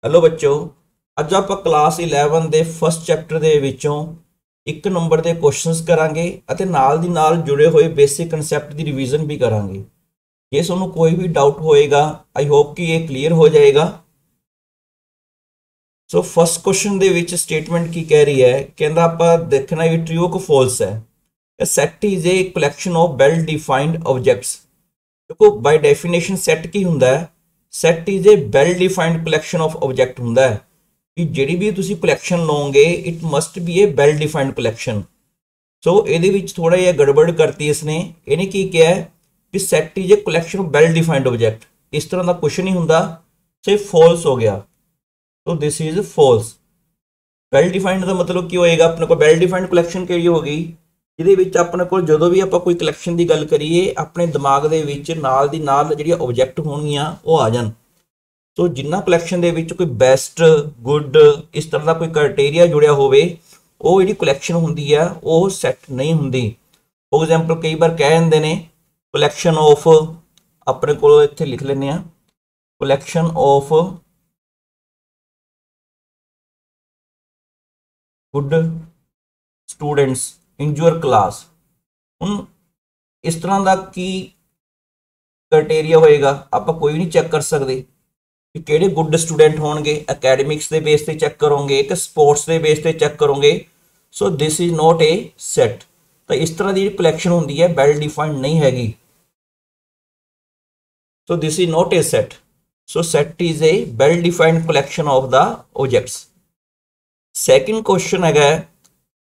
Hello बच्चों, ਅੱਜ ਆਪਾਂ ਕਲਾਸ 11 ਦੇ ਫਸਟ ਚੈਪਟਰ ਦੇ ਵਿੱਚੋਂ 1 ਨੰਬਰ ਦੇ ਕੁਐਸਚਨਸ ਕਰਾਂਗੇ ਅਤੇ ਨਾਲ ਦੀ ਨਾਲ ਜੁੜੇ ਹੋਏ ਬੇਸਿਕ ਕਨਸੈਪਟ ਦੀ ਰਿਵੀਜ਼ਨ ਵੀ ਕਰਾਂਗੇ। ਜੇ ਤੁਹਾਨੂੰ ਕੋਈ ਵੀ ਡਾਊਟ ਹੋਏਗਾ ਆਈ ਹੋਪ ਕਿ ਇਹ ਕਲੀਅਰ ਹੋ ਜਾਏਗਾ। ਸੋ ਫਸਟ ਕੁਐਸਚਨ ਦੇ ਵਿੱਚ ਸਟੇਟਮੈਂਟ ਕੀ ਕਹਿ ਰਹੀ ਹੈ, ਕਹਿੰਦਾ ਆਪਾਂ ਦੇਖਣਾ ਇਹ ਟਰੂ ਕਿ ਫਾਲਸ ਹੈ। A set is a collection of well defined objects। देखो बाय डेफिनेशन सेट की हुंदा है, set is a well defined collection of object हुंदा है कि जिहड़ी भी तुसी कलैक्शन लोगे it must be a well defined collection. So इहदे विच थोड़ा जिहा गड़बड़ करती इसने, इहने की कहा है कि set is A collection of well defined object. इस तरह का कुछ नहीं हुंदा, सिर्फ फॉल्स हो गया। तो this is false. Well defined का मतलब की होएगा, अपने को वेल डिफाइंड कलैक्शन किहड़ी होगी ਜਿਹਦੇ ਵਿੱਚ ਆਪਣੇ ਕੋਲ ਜਦੋਂ ਵੀ ਆਪਾਂ ਕੋਈ ਕਲੈਕਸ਼ਨ ਦੀ ਗੱਲ ਕਰੀਏ ਆਪਣੇ ਦਿਮਾਗ ਦੇ ਵਿੱਚ ਨਾਲ ਦੀ ਨਾਲ ਜਿਹੜੀਆਂ ਆਬਜੈਕਟ ਹੋਣਗੀਆਂ ਉਹ ਆ ਜਾਣ। ਸੋ ਜਿੰਨਾ ਕਲੈਕਸ਼ਨ ਦੇ ਵਿੱਚ ਕੋਈ ਬੈਸਟ ਗੁੱਡ ਇਸ ਤਰ੍ਹਾਂ ਦਾ ਕੋਈ ਕ੍ਰਾਈਟੇਰੀਆ ਜੁੜਿਆ ਹੋਵੇ ਉਹ ਜਿਹੜੀ ਕਲੈਕਸ਼ਨ ਹੁੰਦੀ ਆ ਉਹ ਸੈੱਟ ਨਹੀਂ ਹੁੰਦੀ। ਫੋਰ ਐਗਜ਼ਾਮਪਲ ਕਈ ਵਾਰ ਕਹਿ ਦਿੰਦੇ ਨੇ ਕਲੈਕਸ਼ਨ ਆਫ, ਆਪਣੇ ਕੋਲ ਇੱਥੇ ਲਿਖ ਲੈਂਦੇ ਆ collection of good students in your class. हुण इस तरह का की क्राइटेरिया होएगा, आप कोई नहीं चेक कर सकते कि किहड़े गुड स्टूडेंट होणगे। अकैडमिक्स के बेस पे चेक करोगे कि स्पोर्ट्स के बेस पे चेक करोगे। So this is not a set. तो इस तरह की कलैक्शन होंदी है वेल डिफाइंड नहीं हैगी। So this is not a set. So set is a well defined collection of the objects. Second question है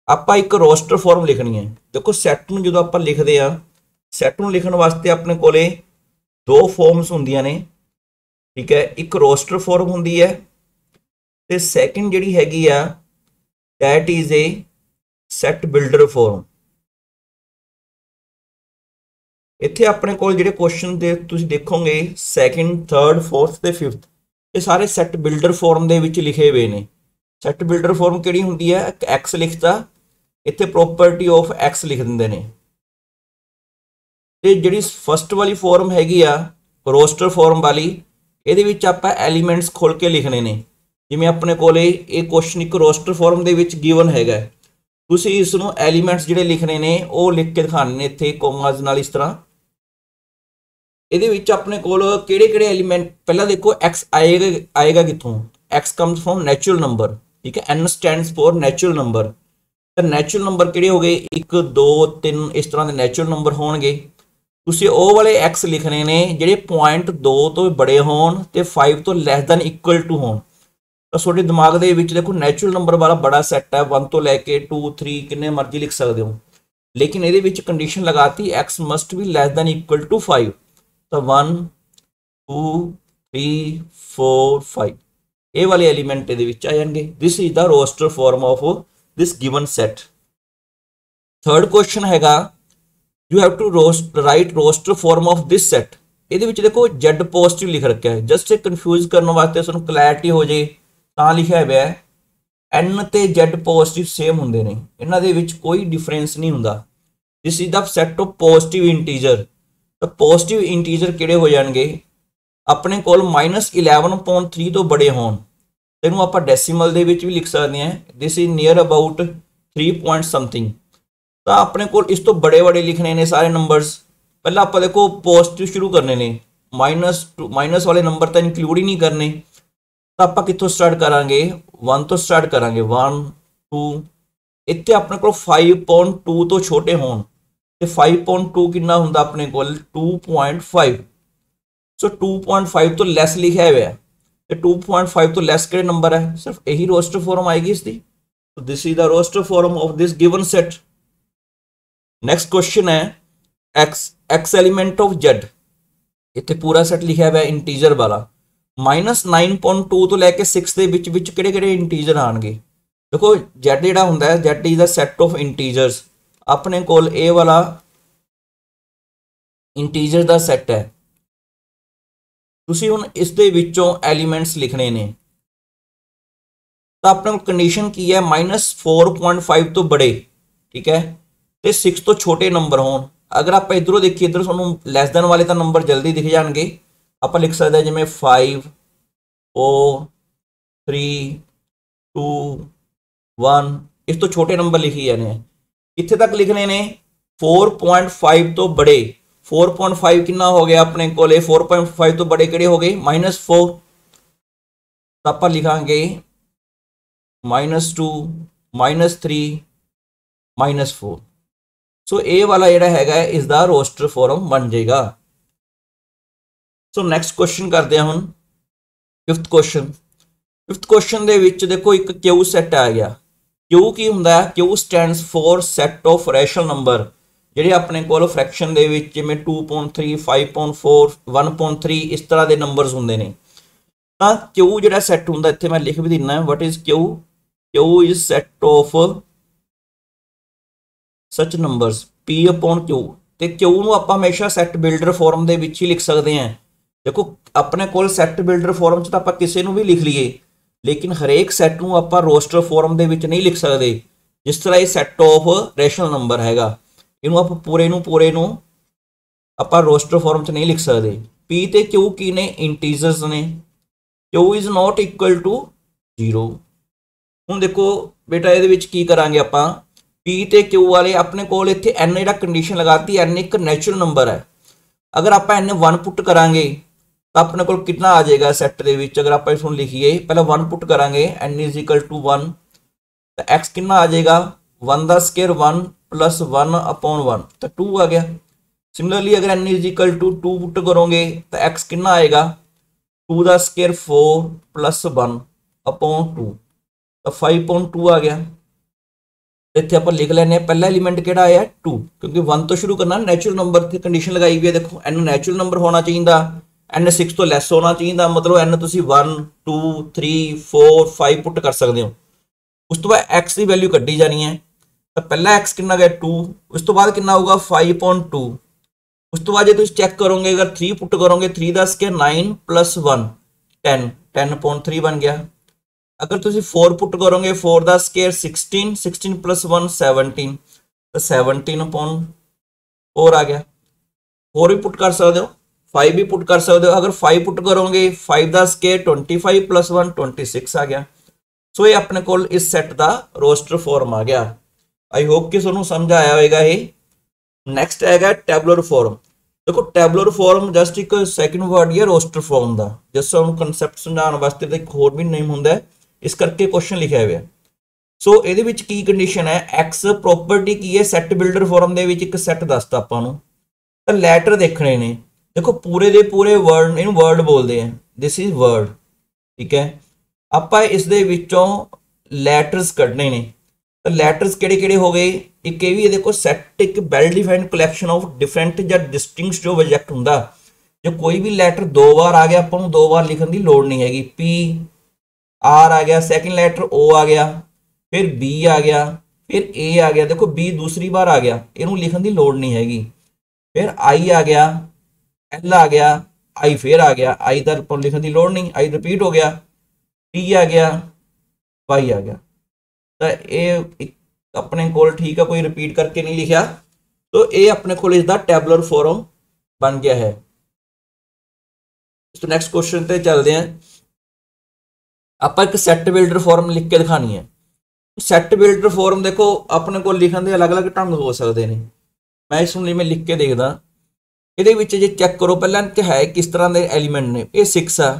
ਆਪਾਂ ਇੱਕ ਰੋਸਟਰ ਫਾਰਮ ਲਿਖਣੀ ਹੈ। ਦੇਖੋ ਸੈੱਟ ਨੂੰ ਜਦੋਂ ਆਪਾਂ ਲਿਖਦੇ ਆ, ਸੈੱਟ ਨੂੰ ਲਿਖਣ ਵਾਸਤੇ ਆਪਣੇ ਕੋਲੇ ਦੋ ਫਾਰਮਸ ਹੁੰਦੀਆਂ ਨੇ, ਠੀਕ ਹੈ। ਇੱਕ ਰੋਸਟਰ ਫਾਰਮ ਹੁੰਦੀ ਹੈ ਤੇ ਸੈਕਿੰਡ ਜਿਹੜੀ ਹੈਗੀ ਆ that is a set builder form. ਇੱਥੇ ਆਪਣੇ ਕੋਲ ਜਿਹੜੇ ਕੁਐਸਚਨ ਦੇ ਤੁਸੀਂ ਦੇਖੋਗੇ ਸੈਕਿੰਡ, ਥਰਡ, ਫੋਰਥ ਤੇ ਫਿਫਥ ਇਹ ਸਾਰੇ ਸੈੱਟ ਬਿਲਡਰ ਫਾਰਮ ਦੇ ਵਿੱਚ ਲਿਖੇ ਹੋਏ ਨੇ। ਸੈੱਟ ਬਿਲਡਰ ਫਾਰਮ ਕਿਹੜੀ ਹੁੰਦੀ ਹੈ, ਐਕਸ ਲਿਖਤਾ ਇੱਥੇ ਪ੍ਰੋਪਰਟੀ ਆਫ ਐਕਸ ਲਿਖ ਦਿੰਦੇ ਨੇ। ਤੇ ਜਿਹੜੀ ਫਸਟ ਵਾਲੀ ਫਾਰਮ ਹੈਗੀ ਆ ਰੋਸਟਰ ਫਾਰਮ ਵਾਲੀ, ਇਹਦੇ ਵਿੱਚ ਆਪਾਂ ਐਲੀਮੈਂਟਸ ਖੋਲ ਕੇ ਲਿਖਣੇ ਨੇ। ਜਿਵੇਂ ਆਪਣੇ ਕੋਲੇ ਇਹ ਕੁਐਸਚਨ ਇੱਕ ਰੋਸਟਰ ਫਾਰਮ ਦੇ ਵਿੱਚ ਗਿਵਨ ਹੈਗਾ, ਤੁਸੀਂ ਇਸ ਨੂੰ ਐਲੀਮੈਂਟਸ ਜਿਹੜੇ ਲਿਖਣੇ ਨੇ ਉਹ ਲਿਖ ਕੇ ਦਿਖਾਣੇ ਨੇ ਇੱਥੇ ਕੋਮਾਸ ਨਾਲ। ਇਸ ਤਰ੍ਹਾਂ ਇਹਦੇ ਵਿੱਚ ਆਪਣੇ ਕੋਲ ਕਿਹੜੇ ਕਿਹੜੇ ਐਲੀਮੈਂਟ, ਪਹਿਲਾਂ ਦੇਖੋ ਐਕਸ ਆਏਗਾ ਕਿੱਥੋਂ, X comes from natural number, ਠੀਕ ਹੈ। N stands for natural number. ਤਾਂ ਨੈਚੁਰਲ ਨੰਬਰ ਕਿਹੜੇ ਹੋ ਗਏ, 1 2 3 ਇਸ ਤਰ੍ਹਾਂ ਦੇ ਨੈਚੁਰਲ ਨੰਬਰ ਹੋਣਗੇ। ਤੁਸੀਂ ਉਹ ਵਾਲੇ ਐਕਸ ਲਿਖਣੇ ਨੇ ਜਿਹੜੇ 0.2 ਤੋਂ ਬੜੇ ਹੋਣ ਤੇ 5 ਤੋਂ ਲੈਸ ਦੈਨ ਇਕੁਅਲ ਟੂ ਹੋਣ। ਤਾਂ ਤੁਹਾਡੇ ਦਿਮਾਗ ਦੇ ਵਿੱਚ ਦੇਖੋ ਨੈਚੁਰਲ ਨੰਬਰ ਵਾਲਾ ਬੜਾ ਸੈੱਟ ਹੈ, 1 ਤੋਂ ਲੈ ਕੇ 2 3 ਕਿੰਨੇ ਮਰਜ਼ੀ ਲਿਖ ਸਕਦੇ ਹੋ। ਲੇਕਿਨ ਇਹਦੇ ਵਿੱਚ ਕੰਡੀਸ਼ਨ ਲਗਾਤੀ x must be less than equal to 5। ਤਾਂ 1 2 3 4 5 ਇਹ ਵਾਲੇ ਐਲੀਮੈਂਟ ਇਹਦੇ ਵਿੱਚ ਆ ਜਾਣਗੇ। This is the roster form of this given set। Third question हैगा you have to write roster form of this set। ਇਹਦੇ ਵਿੱਚ ਦੇਖੋ z ਪੋਜ਼ਿਟਿਵ ਲਿਖ ਰੱਖਿਆ ਹੈ, ਜਸਟ ਇਹ ਕਨਫਿਊਜ਼ ਕਰਨ ਵਾਸਤੇ ਤੁਹਾਨੂੰ ਕਲੈਰਿਟੀ ਹੋ ਜੇ ਤਾਂ ਲਿਖਿਆ ਹੋਇਆ ਹੈ। n ਤੇ z ਪੋਜ਼ਿਟਿਵ ਸੇਮ ਹੁੰਦੇ ਨੇ, ਇਹਨਾਂ ਦੇ ਵਿੱਚ ਕੋਈ ਡਿਫਰੈਂਸ ਨਹੀਂ ਹੁੰਦਾ। ਦਿਸ is the set of positive integer. ਤਾਂ ਪੋਜ਼ਿਟਿਵ ਇੰਟੀਜਰ ਕਿਹੜੇ ਹੋ ਜਾਣਗੇ, ਆਪਣੇ ਕੋਲ -11/3 ਤੋਂ ਬੜੇ ਹੋਣ। ਇਹਨੂੰ ਆਪਾਂ ਡੈਸੀਮਲ ਦੇ ਵਿੱਚ ਵੀ ਲਿਖ ਸਕਦੇ ਹਾਂ, this is near about 3 point something. ਤਾਂ ਆਪਣੇ ਕੋਲ ਇਸ ਤੋਂ ਬੜੇ ਲਿਖਣੇ ਨੇ ਸਾਰੇ ਨੰਬਰਸ। ਪਹਿਲਾਂ ਆਪਾਂ ਦੇਖੋ ਪੋਜ਼ਿਟਿਵ ਸ਼ੁਰੂ ਕਰਨੇ ਨੇ, ਮਾਈਨਸ ਵਾਲੇ ਨੰਬਰ ਤਾਂ ਇਨਕਲੂਡ ਹੀ ਨਹੀਂ ਕਰਨੇ। ਤਾਂ ਆਪਾਂ ਕਿੱਥੋਂ ਸਟਾਰਟ ਕਰਾਂਗੇ, 1 ਤੋਂ ਸਟਾਰਟ ਕਰਾਂਗੇ। 1 2 ਇੱਥੇ ਆਪਣੇ ਕੋਲ 5.2 ਤੋਂ ਛੋਟੇ ਹੋਣ ਤੇ 5.2 ਕਿੰਨਾ ਹੁੰਦਾ ਆਪਣੇ ਕੋਲ 2.5। ਸੋ 2.5 ਤੋਂ ਲੈਸ ਲਿਖਿਆ ਹੋਇਆ ਹੈ ਤੇ 2.5 ਤੋਂ ਲੈਸ ਕਿਹੜੇ ਨੰਬਰ ਹੈ, ਸਿਰਫ ਇਹੀ ਰੋਸਟਰ ਫਾਰਮ ਆਏਗੀ ਇਸ ਦੀ। So this is the roster form of this given set. Next question ਹੈ x ਐਲੀਮੈਂਟ ਆਫ z। ਇੱਥੇ ਪੂਰਾ ਸੈਟ ਲਿਖਿਆ ਹੋਇਆ ਇੰਟੀਜਰ ਵਾਲਾ। -9.2 ਤੋਂ ਲੈ ਕੇ 6 ਦੇ ਵਿੱਚ ਕਿਹੜੇ ਕਿਹੜੇ ਇੰਟੀਜਰ ਆਣਗੇ। ਦੇਖੋ z ਜਿਹੜਾ ਹੁੰਦਾ ਹੈ z is the set of integers. ਆਪਣੇ ਕੋਲ ਇਹ ਵਾਲਾ ਇੰਟੀਜਰ ਦਾ ਸੈਟ ਹੈ। ਤੁਸੀਂ ਹੁਣ ਇਸ ਦੇ ਵਿੱਚੋਂ ਐਲੀਮੈਂਟਸ ਲਿਖਣੇ ਨੇ। ਤਾਂ ਆਪਣੇ ਕੋਲ ਕੰਡੀਸ਼ਨ ਕੀ ਹੈ, -4.5 ਤੋਂ ਬੜੇ, ਠੀਕ ਹੈ, ਤੇ 6 ਤੋਂ ਛੋਟੇ ਨੰਬਰ ਹੋਣ। ਅਗਰ ਆਪਾਂ ਇਧਰੋਂ ਦੇਖੀਏ, ਇਧਰ ਤੁਹਾਨੂੰ ਲੈਸ ਦੈਨ ਵਾਲੇ ਤਾਂ ਨੰਬਰ ਜਲਦੀ ਦਿਖ ਜਾਣਗੇ। ਆਪਾਂ ਲਿਖ ਸਕਦੇ ਹਾਂ ਜਿਵੇਂ 5 4 3 2 1 इस तो छोटे नंबर लिखी जाने हैं। कित्थे तक लिखने ने 4.5 तो बड़े। 4.5 कितना हो गया अपने को 4.5 तो बड़े किहड़े हो गए -4 तो आप लिखांगे -2 -3 -4। सो ए वाला जिहड़ा हैगा इस दा रोस्टर फॉर्म बन जाएगा। सो नैक्सट क्वेश्चन करते हैं हुण फिफ्थ क्वेश्चन। फिफ्थ क्वेश्चन दे विच देखो एक क्यू सैट आ गया। क्यू की हुंदा है Q stands for set of rational number ਜਿਹੜੇ ਆਪਣੇ ਕੋਲ ਫ੍ਰੈਕਸ਼ਨ ਦੇ ਵਿੱਚ ਜਿਵੇਂ 2.3 5.4 1.3 ਇਸ ਤਰ੍ਹਾਂ ਦੇ ਨੰਬਰਸ ਹੁੰਦੇ ਨੇ ਤਾਂ ਕਿਊ ਜਿਹੜਾ ਸੈੱਟ ਹੁੰਦਾ ਇੱਥੇ ਮੈਂ ਲਿਖ ਵੀ ਦਿੰਨਾ what is Q. Q is set of ਸੱਚ ਨੰਬਰਸ p upon q ਤੇ ਕਿਊ ਨੂੰ ਆਪਾਂ ਹਮੇਸ਼ਾ ਸੈੱਟ ਬਿਲਡਰ ਫਾਰਮ ਦੇ ਵਿੱਚ ਹੀ ਲਿਖ ਸਕਦੇ ਹਾਂ। ਦੇਖੋ ਆਪਣੇ ਕੋਲ ਸੈੱਟ ਬਿਲਡਰ ਫਾਰਮ 'ਚ ਤਾਂ ਆਪਾਂ ਕਿਸੇ ਨੂੰ ਵੀ ਲਿਖ ਲਈਏ ਲੇਕਿਨ ਹਰੇਕ ਸੈੱਟ ਨੂੰ ਆਪਾਂ ਰੋਸਟਰ ਫਾਰਮ ਦੇ ਵਿੱਚ ਨਹੀਂ ਲਿਖ ਸਕਦੇ। ਜਿਸ ਤਰ੍ਹਾਂ ਇਹ ਸੈੱਟ ਆਫ ਰੈਸ਼ਨਲ ਨੰਬਰ ਹੈਗਾ ਇਹਨੂੰ ਆਪਾਂ ਪੂਰੇ ਨੂੰ ਆਪਾਂ ਰੋਸਟਰ ਫਾਰਮ 'ਚ ਨਹੀਂ ਲਿਖ ਸਕਦੇ। p ਤੇ q ਕੀ ਨੇ ਇੰਟੀਜਰਸ ਨੇ। q is not equal to 0। ਹੁਣ ਦੇਖੋ ਬੇਟਾ ਇਹਦੇ ਵਿੱਚ ਕੀ ਕਰਾਂਗੇ ਆਪਾਂ p ਤੇ q ਵਾਲੇ ਆਪਣੇ ਕੋਲ ਇੱਥੇ n ਜਿਹੜਾ ਕੰਡੀਸ਼ਨ ਲਗਾਤੀ n ਇੱਕ ਨੈਚੁਰਲ ਨੰਬਰ ਹੈ। ਅਗਰ ਆਪਾਂ n 1 ਪੁੱਟ ਕਰਾਂਗੇ ਤਾਂ ਆਪਣੇ ਕੋਲ ਕਿੰਨਾ ਆ ਜਾਏਗਾ ਸੈੱਟ ਦੇ ਵਿੱਚ। ਅਗਰ ਆਪਾਂ ਇਸ ਨੂੰ ਲਿਖੀਏ ਪਹਿਲਾਂ 1 ਪੁੱਟ ਕਰਾਂਗੇ n ਇਜ਼ ਇਕੁਅਲ ਟੂ 1 ਤਾਂ x ਕਿੰਨਾ ਆ ਜਾਏਗਾ 1 ਦਾ ਸਕੁਅਰ 1 प्लस 1 अपॉन 1 तो 2 आ गया। सिमिलरली अगर n is equal to 2 put करोगे तो x कितना आएगा 2 का स्क्वायर 4 प्लस 1 अपॉन 2 तो 5.2 आ गया। इतने आप लिख लेने पहला एलीमेंट किहड़ा आया 2 क्योंकि 1 तो शुरू करना नैचुरल नंबर की कंडीशन लगाई हुई है। देखो n नैचुरल नंबर होना चाहिए n 6 तो लैस होना चाहिए मतलब n तुसी 1 2 3 4 5 पुट कर सकते हो। उस तो बाद x की वैल्यू कड्ढी जानी है तो पहला x कितना गया 2 उस तो बाद कितना होगा 5.2 उस तो बाद जो तुम चेक करोगे अगर 3 पुट करोगे 3 का स्क्वायर 9 प्लस 1 10 10.3 बन गया। अगर तुम 4 पुट करोगे 4 का स्क्वायर 16 16 प्लस 1 17 तो 17.4 आ गया। 4 भी पुट कर सकते हो 5 भी पुट कर सकते हो। अगर 5 पुट करोगे 5 का स्क्वायर 25 प्लस 1 26 आ गया। सो ये अपने को इस सैट का रोस्टर फॉर्म आ गया। आई होप कि तुहानूं समझ आया होगा। ये नैक्सट है टैबुलर फॉर्म। देखो टैबुलर फॉर्म जस्ट एक सैकेंड वर्ड ही है रोस्टर फॉर्म का जस्ट हम कंसैप्ट समझाने वास्ते तो एक होर भी नेम होंगे इस करके क्वेश्चन लिखा हुआ है। सो ये की कंडीशन है एक्स प्रॉपर्टी की है सैट बिल्डर फॉर्म के एक सैट दसता आपां नूं तो लैटर देखने ने। देखो पूरे दे पूरे वर्ड इन वर्ड बोलते हैं दिस इज वर्ड ठीक है। आपां इस दे विचों लैटरस कढ़ने ने तो लैटरस किहड़े हो गए एक ये भी देखो सैट एक well defined collection of different या डिस्टिंक्ट जो ऑब्जेक्ट हुंदा जो कोई भी लैटर 2 बार आ गया आपां नूं 2 बार लिखण दी लोड़ नहीं हैगी। पी आर आ गया सैकेंड लैटर ओ आ गया फिर बी आ गया फिर ए आ गया। देखो बी दूसरी बार आ गया इहनूं लिखण दी लोड़ नहीं हैगी। फिर आई आ गया एल आ गया आई फिर आ गया आई दा आपां लिखण दी लोड़ नहीं आई रिपीट हो गया टी आ गया वाई आ गया। तो ये अपने को ठीक है कोई रिपीट करके नहीं लिखा तो ये अपने को इसका टैबुलर फॉर्म बन गया है। तो नैक्सट क्वेश्चन पे चलते हैं। आप एक सैट बिल्डर फॉर्म लिख के दिखानी है। सैट बिल्डर फॉर्म देखो अपने को लिखने के अलग अलग ढंग हो सकते हैं। मैं इस मैं लिख के देखदा ये जे चेक करो पहला है किस तरह के एलीमेंट ने ये 6 आ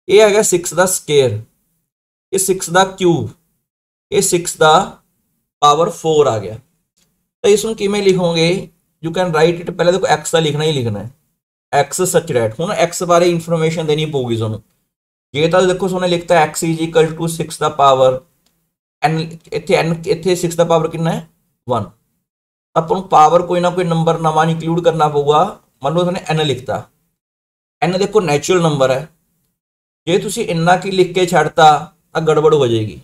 ये है 6 का स्केयर ये 6 का क्यूब ये 6 का पावर 4 आ गया। तो इसमें किमें लिखोगे यू कैन राइट इट पहले देखो एक्स का लिखना ही लिखना है एक्स सच रैट हूँ एक्स बारे इंफॉर्मेशन देनी पऊगी थोनों। जे तो देखो सोने लिखता है एक्स इज इक्वल टू 6 का पावर एन इतने 6 का पावर कितना है 1 अपन पावर कोई ना कोई नंबर नवा इंक्लूड करना पऊगा। मान लो तुमने एन लिखता एन देखो नैचुरल नंबर है जे तुम इन्ना की लिख के छड़ता तो गड़बड़ हो जाएगी।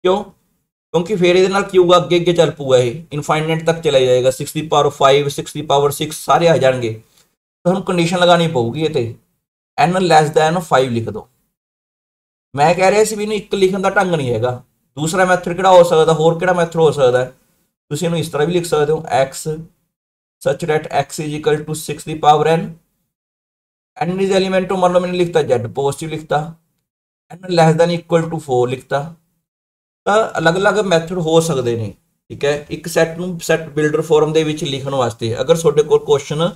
क्यों क्योंकि फिर ये क्यू अगे अगे चल पूगा ये इनफाइनाइट तक चला जाएगा 6 की पावर 5 6 की पावर 6 सारे आ जाएंगे। तो हम कंडीशन लगानी पऊगी ये एन लैस दैन 5 लिख दो। मैं कह रहा सी भी एक लिखने का ढंग नहीं है। दूसरा मैथड किहड़ा हो सकता होर किहड़ा मैथड हो सकता है तुसीं इहनूं इस तरह भी लिख सकते हो X such that X is equal to 6 की पावर एन इज एलीमेंट मान लो मैंने लिखता जेड पॉजिटिव लिखता n less than equal to 4 ਲਿਖਤਾ। ਤਾਂ ਅਲੱਗ-ਅਲੱਗ ਮੈਥਡ ਹੋ ਸਕਦੇ ਨੇ, ਠੀਕ ਹੈ, ਇੱਕ ਸੈੱਟ ਨੂੰ ਸੈੱਟ ਬਿਲਡਰ ਫਾਰਮ ਦੇ ਵਿੱਚ ਲਿਖਣ ਵਾਸਤੇ। ਅਗਰ ਤੁਹਾਡੇ ਕੋਲ ਕੁਐਸਚਨ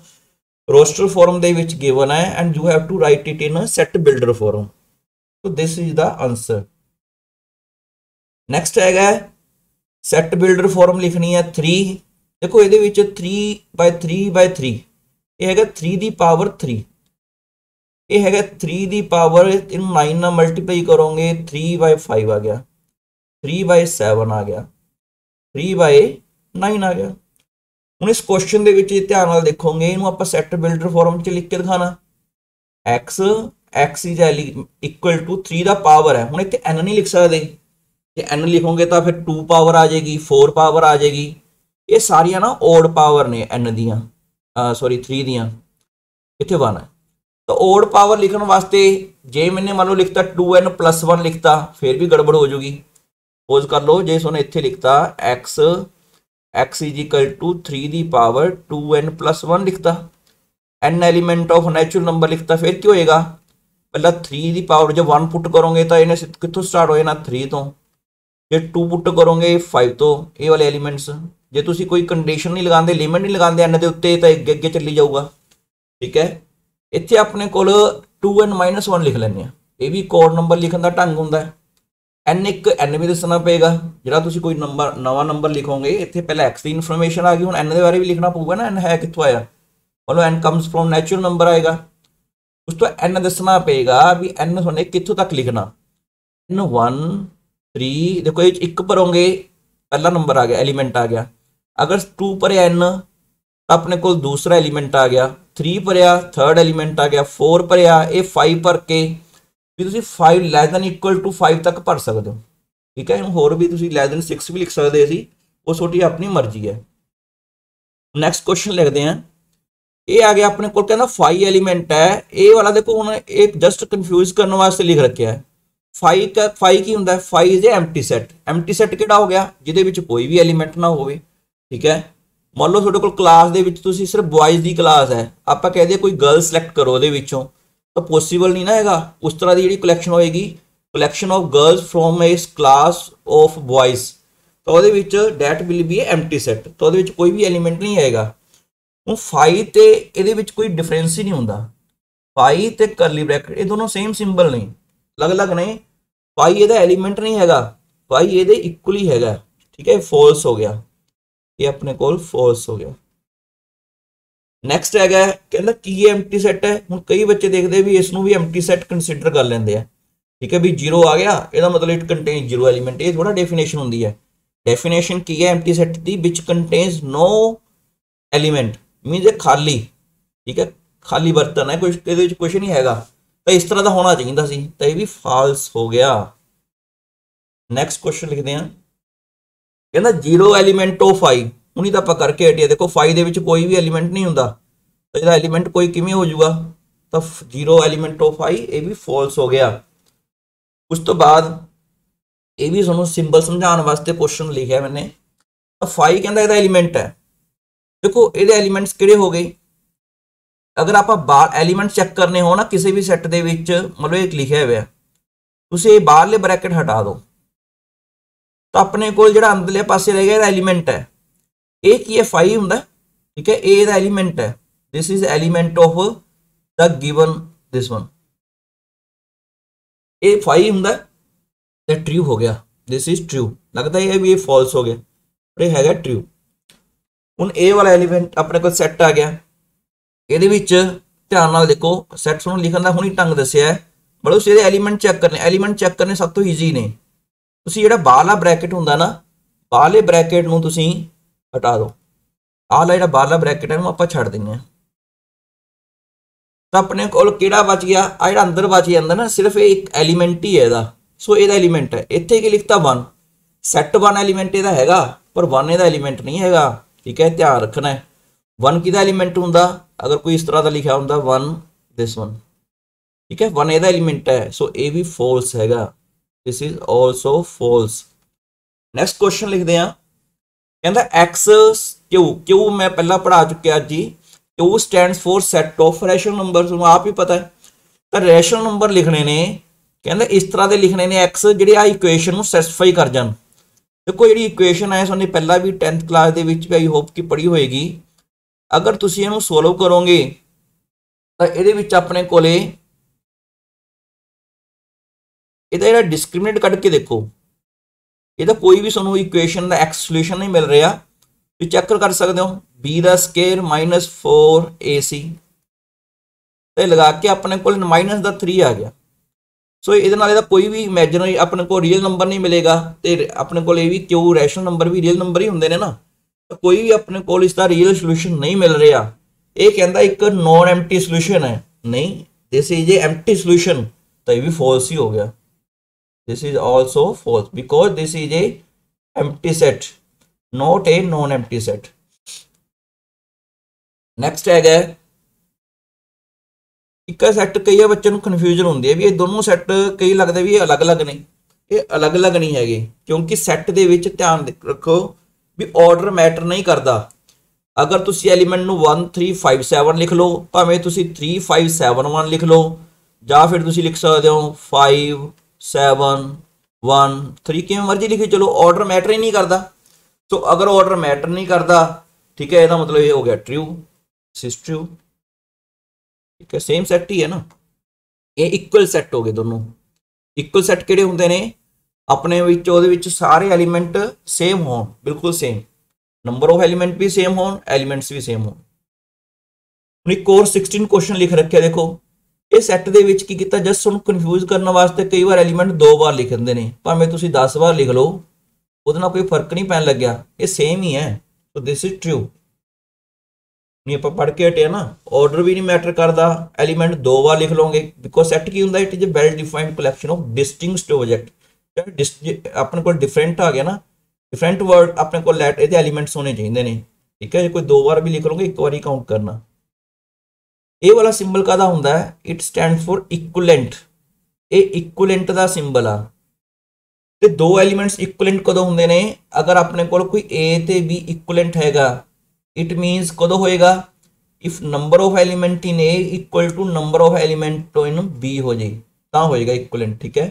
ਰੋਸਟਰ ਫਾਰਮ ਦੇ ਵਿੱਚ ਗਿਵਨ ਹੈ and you have to write it in set builder form, so this is the answer. Next ਹੈਗਾ ਸੈੱਟ ਬਿਲਡਰ ਫਾਰਮ ਲਿਖਣੀ ਹੈ 3। ਦੇਖੋ ਇਹਦੇ ਵਿੱਚ 3/3/3 ਇਹ ਹੈਗਾ 3 ਦੀ ਪਾਵਰ 3, ਇਹ ਹੈਗਾ 3 ਦੀ ਪਾਵਰ, ਇਹਨੂੰ 9 ਨਾਲ ਮਲਟੀਪਲਾਈ ਕਰੋਗੇ 3/5 ਆ ਗਿਆ, 3/7 ਆ ਗਿਆ, 3/9 ਆ ਗਿਆ। ਹੁਣ ਇਸ ਕੁਐਸਚਨ ਦੇ ਵਿੱਚ ਧਿਆਨ ਨਾਲ ਦੇਖੋਗੇ, ਇਹਨੂੰ ਆਪਾਂ ਸੈੱਟ ਬਿਲਡਰ ਫਾਰਮ 'ਚ ਲਿਖ ਕੇ ਦਿਖਾਣਾ। x ਇਜ਼ ਇਕੁਅਲ ਟੂ 3 ਦਾ ਪਾਵਰ ਹੈ, ਹੁਣ ਇੱਥੇ n ਨਹੀਂ ਲਿਖ ਸਕਦੇ, ਜੇ n ਲਿਖੋਗੇ ਤਾਂ ਫਿਰ 2 ਪਾਵਰ ਆ ਜਾਏਗੀ, 4 ਪਾਵਰ ਆ ਜਾਏਗੀ। ਇਹ ਸਾਰੀਆਂ ਨਾ ਓਡ ਪਾਵਰ ਨੇ n ਦੀਆਂ, ਸੌਰੀ 3 ਦੀਆਂ, ਇੱਥੇ 1 ਹੈ। ਤਾਂ ਓਡ ਪਾਵਰ ਲਿਖਣ ਵਾਸਤੇ ਜੇ ਮੈंने ਮੰਨ ਲਓ ਲਿਖਤਾ 2n + 1 ਲਿਖਤਾ, ਫਿਰ ਵੀ ਗੜਬੜ ਹੋ ਜੂਗੀ। ਸਪੋਜ਼ ਕਰ ਲਓ ਜੇ ਤੁਹਾਨੂੰ ਇੱਥੇ ਲਿਖਤਾ x ਇਜ਼ ਇਕੁਅਲ ਟੂ 3 ਦੀ ਪਾਵਰ 2n + 1 ਲਿਖਤਾ, n element of natural number ਲਿਖਤਾ, ਫਿਰ ਕੀ ਹੋਏਗਾ, ਪਹਿਲਾਂ 3 ਦੀ ਪਾਵਰ ਜੇ 1 ਪੁੱਟ ਕਰੋਗੇ ਤਾਂ ਇਹਨੇ ਕਿੱਥੋਂ ਸਟਾਰਟ ਹੋਏ ਨਾ 3 ਤੋਂ, ਜੇ 2 ਪੁੱਟ ਕਰੋਗੇ 5 ਤੋਂ, ਇਹ ਵਾਲੇ ਐਲੀਮੈਂਟਸ। ਜੇ ਤੁਸੀਂ ਕੋਈ ਕੰਡੀਸ਼ਨ ਨਹੀਂ ਲਗਾਉਂਦੇ, ਲਿਮਿਟ ਨਹੀਂ ਲਗਾਉਂਦੇ n ਦੇ ਉੱਤੇ, ਤਾਂ ਅੱਗੇ ਅੱਗੇ ਚੱਲੀ ਜਾਊਗਾ, ਠੀਕ ਹੈ। ਇੱਥੇ ਆਪਣੇ ਕੋਲ 2n - 1 ਲਿਖ ਲੈਂਦੇ ਆ, ਇਹ ਵੀ ਕੋਡ ਨੰਬਰ ਲਿਖਣ ਦਾ ਢੰਗ ਹੁੰਦਾ ਹੈ। n ਵੀ ਦੱਸਣਾ ਪਏਗਾ, ਜਿਹੜਾ ਤੁਸੀਂ ਕੋਈ ਨੰਬਰ ਨਵਾਂ ਨੰਬਰ ਲਿਖੋਗੇ, ਇੱਥੇ ਪਹਿਲਾਂ x ਦੀ ਇਨਫੋਰਮੇਸ਼ਨ ਆ ਗਈ, ਹੁਣ n ਦੇ ਬਾਰੇ ਵੀ ਲਿਖਣਾ ਪਊਗਾ ਨਾ, n ਹੈ ਕਿੱਥੋਂ ਆਇਆ, ਮਤਲਬ n comes from natural number ਆਏਗਾ, ਉਸ ਤੋਂ n ਦੱਸਣਾ ਪਏਗਾ ਵੀ n ਤੁਹਾਨੂੰ ਕਿੱਥੋਂ ਤੱਕ ਲਿਖਣਾ। n 1 3 ਦੇਖੋ ਇਹ 1 ਭਰੋਗੇ ਪਹਿਲਾ ਨੰਬਰ ਆ ਗਿਆ, ਐਲੀਮੈਂਟ ਆ ਗਿਆ। ਅਗਰ 2 ਭਰਿਆ n ਤਾਂ ਆਪਣੇ ਕੋਲ ਦੂਸਰਾ ਐਲੀਮੈਂਟ ਆ ਗਿਆ, 3 ਭਰਿਆ ਥਰਡ ਐਲੀਮੈਂਟ ਆ ਗਿਆ, 4 ਭਰਿਆ, ਇਹ 5 ਭਰ ਕੇ ਵੀ ਤੁਸੀਂ 5 ਲੈਸ ਦੈਨ ਇਕੁਅਲ ਟੂ 5 ਤੱਕ ਭਰ ਸਕਦੇ ਹੋ, ਠੀਕ ਹੈ। ਹੋਰ ਵੀ ਤੁਸੀਂ ਲੈਸ ਦੈਨ 6 ਵੀ ਲਿਖ ਸਕਦੇ ਸੀ, ਉਹ ਤੁਹਾਡੀ ਆਪਣੀ ਮਰਜ਼ੀ ਹੈ। ਨੈਕਸਟ ਕੁਐਸਚਨ ਲਿਖਦੇ ਹਾਂ, ਇਹ ਆ ਗਿਆ ਆਪਣੇ ਕੋਲ, ਕਹਿੰਦਾ 5 ਐਲੀਮੈਂਟ ਹੈ, ਇਹ ਵਾਲਾ ਦੇਖੋ ਹੁਣ ਇਹ ਜਸਟ ਕਨਫਿਊਜ਼ ਕਰਨ ਵਾਸਤੇ ਲਿਖ ਰੱਖਿਆ ਹੈ। 5 ਕੀ ਹੁੰਦਾ ਹੈ, 5 is empty set. Empty set ਕਿਹੜਾ ਹੋ ਗਿਆ, ਜਿਹਦੇ ਵਿੱਚ ਕੋਈ ਵੀ ਐਲੀਮੈਂਟ ਨਾ ਹੋਵੇ, ਠੀਕ ਹੈ। ਮੰਨ ਲਓ ਤੁਹਾਡੇ ਕੋਲ ਕਲਾਸ ਦੇ ਵਿੱਚ ਤੁਸੀਂ ਸਿਰਫ ਬॉयਜ਼ ਦੀ ਕਲਾਸ ਹੈ, ਆਪਾਂ ਕਹਦੇ ਕੋਈ ਗਰਲ ਸਿਲੈਕਟ ਕਰੋ ਉਹਦੇ ਵਿੱਚੋਂ, ਤਾਂ ਪੋਸੀਬਲ ਨਹੀਂ ਨਾ ਹੈਗਾ। ਉਸ ਤਰ੍ਹਾਂ ਦੀ ਜਿਹੜੀ ਕਲੈਕਸ਼ਨ ਹੋਏਗੀ, collection of girls from a class of boys, ਤਾਂ ਉਹਦੇ ਵਿੱਚ that will be empty set, ਤਾਂ ਉਹਦੇ ਵਿੱਚ ਕੋਈ ਵੀ ਐਲੀਮੈਂਟ ਨਹੀਂ ਆਏਗਾ। ਹੁਣ 5 ਤੇ ਇਹਦੇ ਵਿੱਚ ਕੋਈ ਡਿਫਰੈਂਸ ਹੀ ਨਹੀਂ ਹੁੰਦਾ, 5 ਤੇ ਕਰਲੀ ਬ੍ਰੈਕਟ ਇਹ ਦੋਨੋਂ ਸੇਮ ਸਿੰਬਲ ਨੇ, ਅਲੱਗ-ਅਲੱਗ ਨੇ। 5 ਇਹਦਾ ਐਲੀਮੈਂਟ ਨਹੀਂ ਹੈਗਾ, 5 ਇਹਦੇ ਇਕੁਅਲ ਹੀ ਹੈਗਾ, ਠੀਕ ਹੈ, ਫਾਲਸ ਹੋ ਗਿਆ, ਇਹ ਆਪਣੇ ਕੋਲ ਫਾਲਸ ਹੋ ਗਿਆ। ਨੈਕਸਟ ਹੈਗਾ, ਕਹਿੰਦਾ ਕੀ ਐਮਟੀ ਸੈੱਟ ਹੈ। ਹੁਣ ਕਈ ਬੱਚੇ ਦੇਖਦੇ ਵੀ ਇਸ ਨੂੰ ਵੀ ਐਮਟੀ ਸੈੱਟ ਕੰਸੀਡਰ ਕਰ ਲੈਂਦੇ ਆ, ਠੀਕ ਹੈ, ਵੀ 0 ਆ ਗਿਆ ਇਹਦਾ ਮਤਲਬ ਇਟ ਕੰਟੇਨ 0 ਐਲੀਮੈਂਟ। ਇਹ ਥੋੜਾ ਡੈਫੀਨੇਸ਼ਨ ਹੁੰਦੀ ਹੈ। ਡੈਫੀਨੇਸ਼ਨ ਕੀ ਹੈ ਐਮਟੀ ਸੈੱਟ ਦੀ, ਵਿਚ ਕੰਟੇਨਸ ਨੋ ਐਲੀਮੈਂਟ, ਮੀਨਸ ਇਹ ਖਾਲੀ, ਠੀਕ ਹੈ, ਖਾਲੀ ਬਰਤਨ ਹੈ, ਕੁਝ ਇਹਦੇ ਵਿੱਚ ਕੁਝ ਨਹੀਂ ਹੈਗਾ, ਤਾਂ ਇਸ ਤਰ੍ਹਾਂ ਦਾ ਹੋਣਾ ਚਾਹੀਦਾ ਸੀ, ਤਾਂ ਇਹ ਵੀ ਫਾਲਸ ਹੋ ਗਿਆ। ਨੈਕਸਟ ਕੁਐਸਚਨ ਲਿਖਦੇ ਹਾਂ, ਕਹਿੰਦਾ 0 ਐਲੀਮੈਂਟ ਆਫ 5। ਹੁਣ ਇਹ ਤਾਂ ਆਪਾਂ ਕਰਕੇ ਹਟਿਆ, ਦੇਖੋ 5 ਦੇ ਵਿੱਚ ਕੋਈ ਵੀ ਐਲੀਮੈਂਟ ਨਹੀਂ ਹੁੰਦਾ, ਤਾਂ ਇਹਦਾ ਐਲੀਮੈਂਟ ਕੋਈ ਕਿਵੇਂ ਹੋ ਜਾਊਗਾ, ਤਾਂ 0 ਐਲੀਮੈਂਟ ਆਫ 5 ਇਹ ਵੀ ਫਾਲਸ ਹੋ ਗਿਆ। ਉਸ ਤੋਂ ਬਾਅਦ ਇਹ ਵੀ ਤੁਹਾਨੂੰ ਸਿੰਬਲ ਸਮਝਾਉਣ ਵਾਸਤੇ ਕੁਐਸਚਨ ਲਿਖਿਆ ਮੈंने, ਤਾਂ 5 ਕਹਿੰਦਾ ਇਹਦਾ ਐਲੀਮੈਂਟ ਹੈ। ਦੇਖੋ ਇਹਦੇ ਐਲੀਮੈਂਟਸ ਕਿਹੜੇ ਹੋ ਗਏ, ਅਗਰ ਆਪਾਂ ਬਾਹਰ ਐਲੀਮੈਂਟ ਚੈੱਕ ਕਰਨੇ ਹੋ ਨਾ ਕਿਸੇ ਵੀ ਸੈੱਟ ਦੇ ਵਿੱਚ, ਮਤਲਬ ਇਹ ਲਿਖਿਆ ਹੋਇਆ, ਤੁਸੀਂ ਇਹ ਬਾਹਰਲੇ ਬ੍ਰੈਕਟ ਹਟਾ ਦਿਓ, ਤਾਂ ਆਪਣੇ ਕੋਲ ਜਿਹੜਾ ਅੰਦਰਲੇ ਪਾਸੇ ਰਹਿ ਗਿਆ ਇਹਦਾ ਐਲੀਮੈਂਟ ਹੈ। ਇਹ ਕੀ ਹੈ, 5 ਹੁੰਦਾ, ਠੀਕ ਹੈ, ਇਹ ਇਹਦਾ ਐਲੀਮੈਂਟ ਹੈ, this is element of the given this one, ਇਹ 5 ਹੁੰਦਾ ਤੇ ਟਰੂ ਹੋ ਗਿਆ, ਦਿਸ ਇਜ਼ ਟਰੂ। ਲੱਗਦਾ ਹੈ ਵੀ ਇਹ ਫਾਲਸ ਹੋ ਗਿਆ, ਪਰ ਇਹ ਹੈਗਾ ਟਰੂ। ਹੁਣ ਇਹ ਵਾਲਾ ਐਲੀਮੈਂਟ ਆਪਣੇ ਕੋਲ ਸੈੱਟ ਆ ਗਿਆ, ਇਹਦੇ ਵਿੱਚ ਧਿਆਨ ਨਾਲ ਦੇਖੋ, ਸੈੱਟਸ ਨੂੰ ਲਿਖਣ ਦਾ ਹੁਣੀ ਢੰਗ ਦੱਸਿਆ ਹੈ, ਮਤਲਬ ਤੁਸੀਂ ਇਹਦੇ ਐਲੀਮੈਂਟ ਚੈੱਕ ਕਰਨੇ ਸਭ ਤੋਂ ਈਜ਼ੀ ਨੇ। ਤੁਸੀਂ ਜਿਹੜਾ ਬਾਹਰਲਾ ਬ੍ਰੈਕਟ ਹੁੰਦਾ ਨਾ, ਬਾਹਰਲੇ ਬ੍ਰੈਕਟ ਨੂੰ ਤੁਸੀਂ ਹਟਾ ਦਿਓ, ਆਹ ਜਿਹੜਾ ਬਾਹਰਲਾ ਬ੍ਰੈਕਟ ਹੈ ਇਹਨੂੰ ਆਪਾਂ ਛੱਡ ਦਿੰਦੇ ਹਾਂ, ਤਾਂ ਆਪਣੇ ਕੋਲ ਕਿਹੜਾ ਬਚ ਗਿਆ, ਆ ਜਿਹੜਾ ਅੰਦਰ ਬਚ ਜਾਂਦਾ ਨਾ, ਸਿਰਫ ਇਹ ਇੱਕ ਐਲੀਮੈਂਟ ਹੀ ਹੈ ਇਹਦਾ, ਸੋ ਇਹਦਾ ਐਲੀਮੈਂਟ ਹੈ। ਇੱਥੇ ਕੀ ਲਿਖਤਾ 1, ਸੈੱਟ 1 ਐਲੀਮੈਂਟ ਇਹਦਾ ਹੈਗਾ, ਪਰ 1 ਇਹਦਾ ਐਲੀਮੈਂਟ ਨਹੀਂ ਹੈਗਾ, ਠੀਕ ਹੈ, ਧਿਆਨ ਰੱਖਣਾ ਹੈ। 1 ਕਿਹਦਾ ਐਲੀਮੈਂਟ ਹੁੰਦਾ, ਅਗਰ ਕੋਈ ਇਸ ਤਰ੍ਹਾਂ ਦਾ ਲਿਖਿਆ ਹੁੰਦਾ 1 ਦਿਸ 1, ਠੀਕ ਹੈ, 1 ਇਹਦਾ ਐਲੀਮੈਂਟ ਹੈ, ਸੋ ਇਹ ਵੀ ਫਾਲਸ ਹੈਗਾ, this is also false. Next question ਲਿਖਦੇ ਹਾਂ, ਕਹਿੰਦਾ x ਕਿਉ ਮੈਂ ਪਹਿਲਾਂ ਪੜ੍ਹਾ ਚੁੱਕਿਆ ਅੱਜ ਹੀ, ਕਿਉ stands for set of rational numbers, ਨੂੰ ਆਪ ਹੀ ਪਤਾ ਹੈ। ਤਾਂ ਰੈਸ਼ਨਲ ਨੰਬਰ ਲਿਖਣੇ ਨੇ कहते इस तरह के लिखने ने एक्स ਜਿਹੜੇ ਆ ਇਕੁਏਸ਼ਨ ਨੂੰ ਸੈਟੀਸਫਾਈ ਕਰ ਜਾਣ। देखो जी इक्वेशन है तुमने पहला भी 10th क्लास के आई होप कि पढ़ी होएगी। अगर तुम इनू सोल्व करोगे तो ये अपने को डिस्क्रिमिनेट कट के देखो, ये कोई भी सूँ इक्वेशन का एक्स सोल्यूशन नहीं मिल रहा। तो चेक कर सकते हो बी दा स्केयर -4ac तो लगा के अपने को -3 आ गया। सो ये कोई भी इमेजिनरी अपने को रियल नंबर नहीं मिलेगा। तो अपने को भी क्यों रैशनल नंबर भी रियल नंबर ही होंगे ने ना, तो कोई भी अपने को इसका रियल सोल्यूशन नहीं मिल रहा। ये कहता एक नॉन एम्प्टी सोल्यूशन है, नहीं this is a empty solution, तो ये भी फॉल्स ही हो गया। This is also false because this is a empty set not a non empty set. Next है एक सैट कई बच्चों को कन्फ्यूजन होती है भी ये दोनों सैट कई लगता भी अलग अलग ने, ये अलग अलग नहीं है क्योंकि सैट दे विच ध्यान रखो भी ऑर्डर मैटर नहीं करता। अगर तुम एलीमेंट नू 1 3 5 7 लिख लो, भावें तुम 3 5 7 1 लिख लो, या फिर तुम लिख सकते हो 5 7 1 3 किवें मर्जी लिखी चलो, ऑर्डर मैटर ही नहीं करता। तो अगर ऑर्डर मैटर नहीं करता ठीक है, यह मतलब ये हो गया ट्रू, दिस ट्रू, ठीक है सेम सैट ही है ना। ये इक्वल सैट हो गए दोनों। इक्वल सैट किहड़े हुंदे ने अपने विच ओहदे विच सारे एलीमेंट सेम होण, बिल्कुल सेम, नंबर ऑफ एलीमेंट भी सेम होण, एलीमेंट्स भी सेम होण। एक और 16 क्वेश्चन लिख रखे देखो, ये सैट दे विच की कीता जस्ट उन्हें कन्फ्यूज करने वास्ते कई बार एलीमेंट 2 बार लिख दिंदे ने, भावें तुसीं 10 बार लिख लो उहदे नाल कोई फर्क नहीं पैन लग्या, ये सेम ही है। तो दिस इज ट्रू, नहीं आप पढ़ के हटे ना, ऑर्डर भी नहीं मैटर करता, एलीमेंट 2 बार लिख लोगे बिकॉज सैट की होंगे it is a well defined collection of distinguished object. अपने को डिफरेंट आ गया ना, डिफरेंट वर्ड अपने को लैट ये एलीमेंट्स होने चाहिए ने, ठीक है। कोई 2 बार भी लिख लोगे, 1 बार ही काउंट करना। ये वाला सिंबल कादा होंदा है, इट स्टैंड फॉर इक्वलेंट, ये इक्वलेंट का सिंबल आ। ते 2 एलीमेंट्स इक्वलेंट कदों होंदे ने, अगर अपने को कोई ए ते बी इक्वलेंट हैगा, इट मीनस कदों होएगा if number of element in A equal to number of element in B हो जाए तो होएगा इक्वलेंट, ठीक है।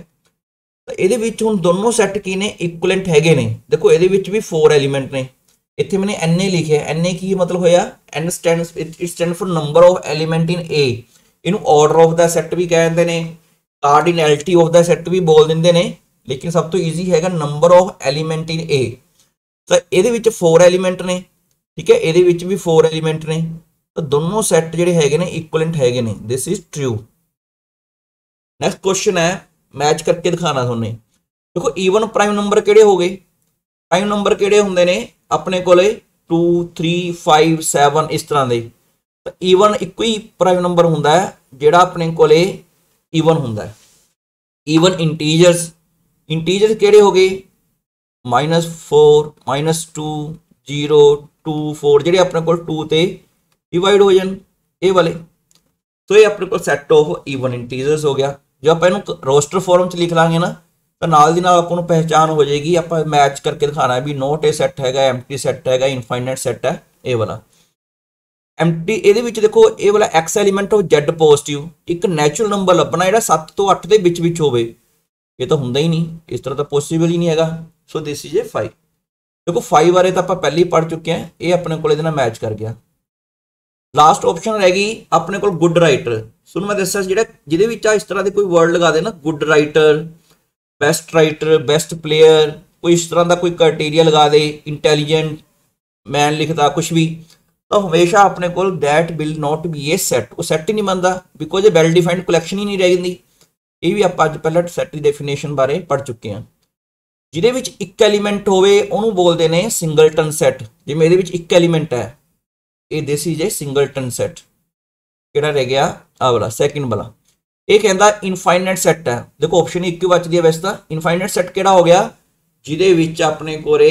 तो ये हुण दोनों सैट की ने इक्वलेंट हैगे ने। देखो ये भी 4 एलीमेंट ने, इत्थे मैंने एन ए लिखे, एन ए की मतलब होया n stands it stand for number of element in A, इनू ऑर्डर ऑफ द सैट भी कह दिंदे ने, कार्डिनैलिटी ऑफ द सैट भी बोल दिंदे ने, लेकिन सब तो ईजी हैगा नंबर ऑफ एलीमेंट इन ए। तो ये 4 एलीमेंट ने, ठीक है, ये भी 4 एलीमेंट ने, तो दोनों सैट जिहड़े हैगे ने इक्वलेंट हैगे ने, this is true. Next question है मैच करके दिखाना तुहानूं। देखो ईवन प्राइम नंबर किहड़े हो गए, प्राइम नंबर किहड़े हुंदे ने अपने कोले 2 3 5 7 इस तरह के। तो ईवन एक ही प्राइम नंबर हुंदा है जिहड़ा अपने कोले ईवन हुंदा है। ईवन इंटीजर्स, इंटीजर्स किहड़े हो गए -4 -2 0 2 4 जिहड़े अपने को 2 ते डिवाइड हो जान ये वाले। तो ये अपने को सैट ऑफ ईवन इंटीजर्स हो गया। जो आप इनू रोस्टर फॉर्म च लिख लांगे ना तो नाल दी नाल आपको पहचान हो जाएगी। आप मैच करके दिखाना है भी नॉट ए सैट हैगा, एम्प्टी सैट हैगा, इनफाइनाइट सैट है ये वाला। एम्प्टी ये देखो ये वाला x element of Z positive एक नैचुरल नंबर लभना जिहड़ा 7 तो 8 के विच होवे, ये तो हुंदा ही नहीं, इस तरह तो पॉसिबल ही नहीं हैगा। सो दिस इज ए 5। देखो 5 बारे तो आप पहले ही पढ़ चुके हैं, ये अपने को मैच कर गया। लास्ट ऑप्शन रहेगी अपने को गुड राइटर। सुन मैं दसा जिहदे इस तरह के कोई वर्ड लगा दे ना, गुड राइटर, बेस्ट प्लेयर, कोई इस तरह का कोई क्राइटेरिया लगा दे, इंटैलीजेंट मैन लिखता कुछ भी, तो हमेशा अपने को that will not be a set, वो सैट ही नहीं बनता बिकॉज ये वैल डिफाइंड कलैक्शन ही नहीं रह जाती। ये भी आप अज पहले सैट की डेफिनेशन बारे पढ़ चुके हैं। जिहदे विच एक एलीमेंट होवे उहनूं बोलदे ने सिंगलटन सैट। जिवें इहदे विच एक एलीमेंट है, ये this is a singleton set. किहड़ा रह गया आ वाला सैकेंड वाला। ये कहता इनफाइनाइट सैट है। देखो ऑप्शन एक ही बचती है वैसे तो। इनफाइनाइट सैट किहड़ा हो गया जिहदे विच अपने कोले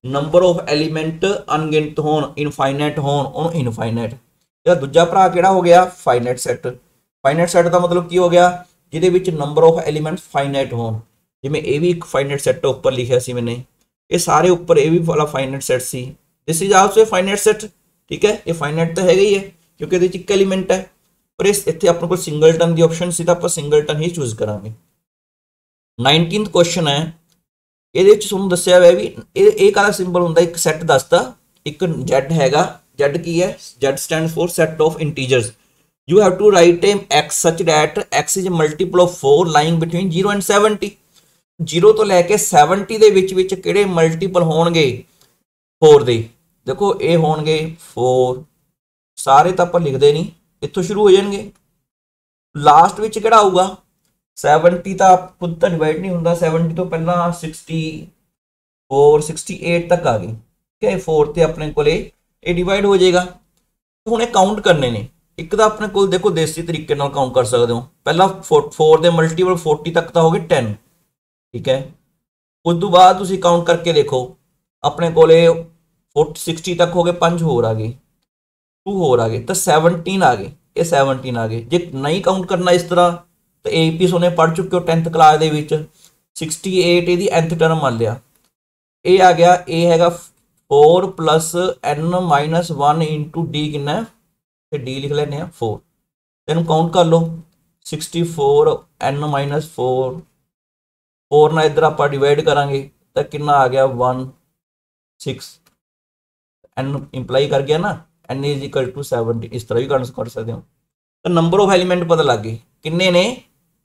नंबर ऑफ एलीमेंट अनगिनत होण, इनफाइनाइट होण, उहनूं इनफाइनाइट। जिहड़ा दूजा भरा किहड़ा हो गया फाइनाइट सैट। फाइनाइट सैट का मतलब की हो गया जिहदे विच नंबर ऑफ एलीमेंट फाइनाइट होण। जिवें ये भी एक फाइनाइट सैट उपर लिखिया सी मैंने, ये सारे उपर ये भी वाला फाइनाइट सैट सी। This is also a finite set, ठीक है। ये फाइनाइट तो है ही है क्योंकि ये एक एलीमेंट है, पर इस इत्थे अपने को सिंगलटन की ऑप्शन सी तो आप सिंगलटन ही चूज करांगे। 19th क्वेश्चन है, ਇਹਦੇ ਵਿੱਚ ਤੁਹਾਨੂੰ ਦੱਸਿਆ ਹੋਇਆ ਵੀ ਇਹ ਕਾਹਦਾ ਸਿੰਬਲ ਹੁੰਦਾ, ਇੱਕ ਸੈੱਟ ਦੱਸਦਾ, ਇੱਕ z ਹੈਗਾ, z ਕੀ ਹੈ, z stands for set of integers. you have to write a x such that x is a multiple of 4 lying between 0 and 70। 0 ਤੋਂ ਲੈ ਕੇ 70 ਦੇ ਵਿੱਚ ਕਿਹੜੇ ਮਲਟੀਪਲ ਹੋਣਗੇ 4 ਦੇ, ਦੇਖੋ ਇਹ ਹੋਣਗੇ 4, ਸਾਰੇ ਤਾਂ ਆਪਾਂ ਲਿਖਦੇ ਨਹੀਂ, ਇੱਥੋਂ ਸ਼ੁਰੂ ਹੋ ਜਾਣਗੇ। ਲਾਸਟ ਵਿੱਚ ਕਿਹੜਾ ਆਊਗਾ 70, ਤਾਂ ਖੁਦ ਤਾਂ ਡਿਵਾਈਡ ਨਹੀਂ ਹੁੰਦਾ, 70 ਤੋਂ ਪਹਿਲਾਂ 64 68 ਤੱਕ ਆ ਗਈ, ਠੀਕ ਹੈ। 4 ਤੇ ਆਪਣੇ ਕੋਲੇ ਇਹ ਡਿਵਾਈਡ ਹੋ ਜਾਏਗਾ। ਹੁਣ ਇਹ ਕਾਊਂਟ ਕਰਨੇ ਨੇ, ਇੱਕ ਤਾਂ ਆਪਣੇ ਕੋਲ ਦੇਖੋ ਦੇਸੀ ਤਰੀਕੇ ਨਾਲ ਕਾਊਂਟ ਕਰ ਸਕਦੇ ਹੋ। ਪਹਿਲਾਂ 4 ਦੇ ਮਲਟੀਪਲ 40 ਤੱਕ ਤਾਂ ਹੋ ਗਏ 10, ਠੀਕ ਹੈ। ਉਸ ਤੋਂ ਬਾਅਦ ਤੁਸੀਂ ਕਾਊਂਟ ਕਰਕੇ ਦੇਖੋ, ਆਪਣੇ ਕੋਲੇ 60 ਤੱਕ ਹੋ ਗਏ, 5 ਹੋਰ ਆ ਗਏ, 2 ਹੋਰ ਆ ਗਏ, ਤਾਂ 17 ਆ ਗਏ, ਇਹ 17 ਆ ਗਏ। ਜੇ ਨਹੀਂ ਕਾਊਂਟ ਕਰਨਾ ਇਸ ਤਰ੍ਹਾਂ ਤਾਂ AP ਸੋਨੇ ਪੜ੍ਹ ਚੁੱਕੇ ਹੋ 10th ਕਲਾਸ ਦੇ ਵਿੱਚ। 68 ਇਹਦੀ nth ਟਰਮ ਮੰਨ ਲਿਆ, ਇਹ ਆ ਗਿਆ, ਇਹ ਹੈਗਾ 4 + n - 1 × d ਕਿੰਨਾ, ਤੇ d ਲਿਖ ਲੈਂਦੇ ਆ 4, ਇਹਨੂੰ ਕਾਊਂਟ ਕਰ ਲਓ। 64 n - 4, 4 ਨਾਲ ਇੱਧਰ ਆਪਾਂ ਡਿਵਾਈਡ ਕਰਾਂਗੇ ਤਾਂ ਕਿੰਨਾ ਆ ਗਿਆ 1 6, n ਇੰਪਲਾਈ ਕਰ ਗਿਆ ਨਾ, n = 70, ਇਸ ਤਰ੍ਹਾਂ ਵੀ ਕਰ ਸਕਦੇ ਹੋ। ਤਾਂ ਨੰਬਰ ਆਫ ਐਲੀਮੈਂਟ ਪਤਾ ਲੱਗ ਗਏ ਕਿੰਨੇ ਨੇ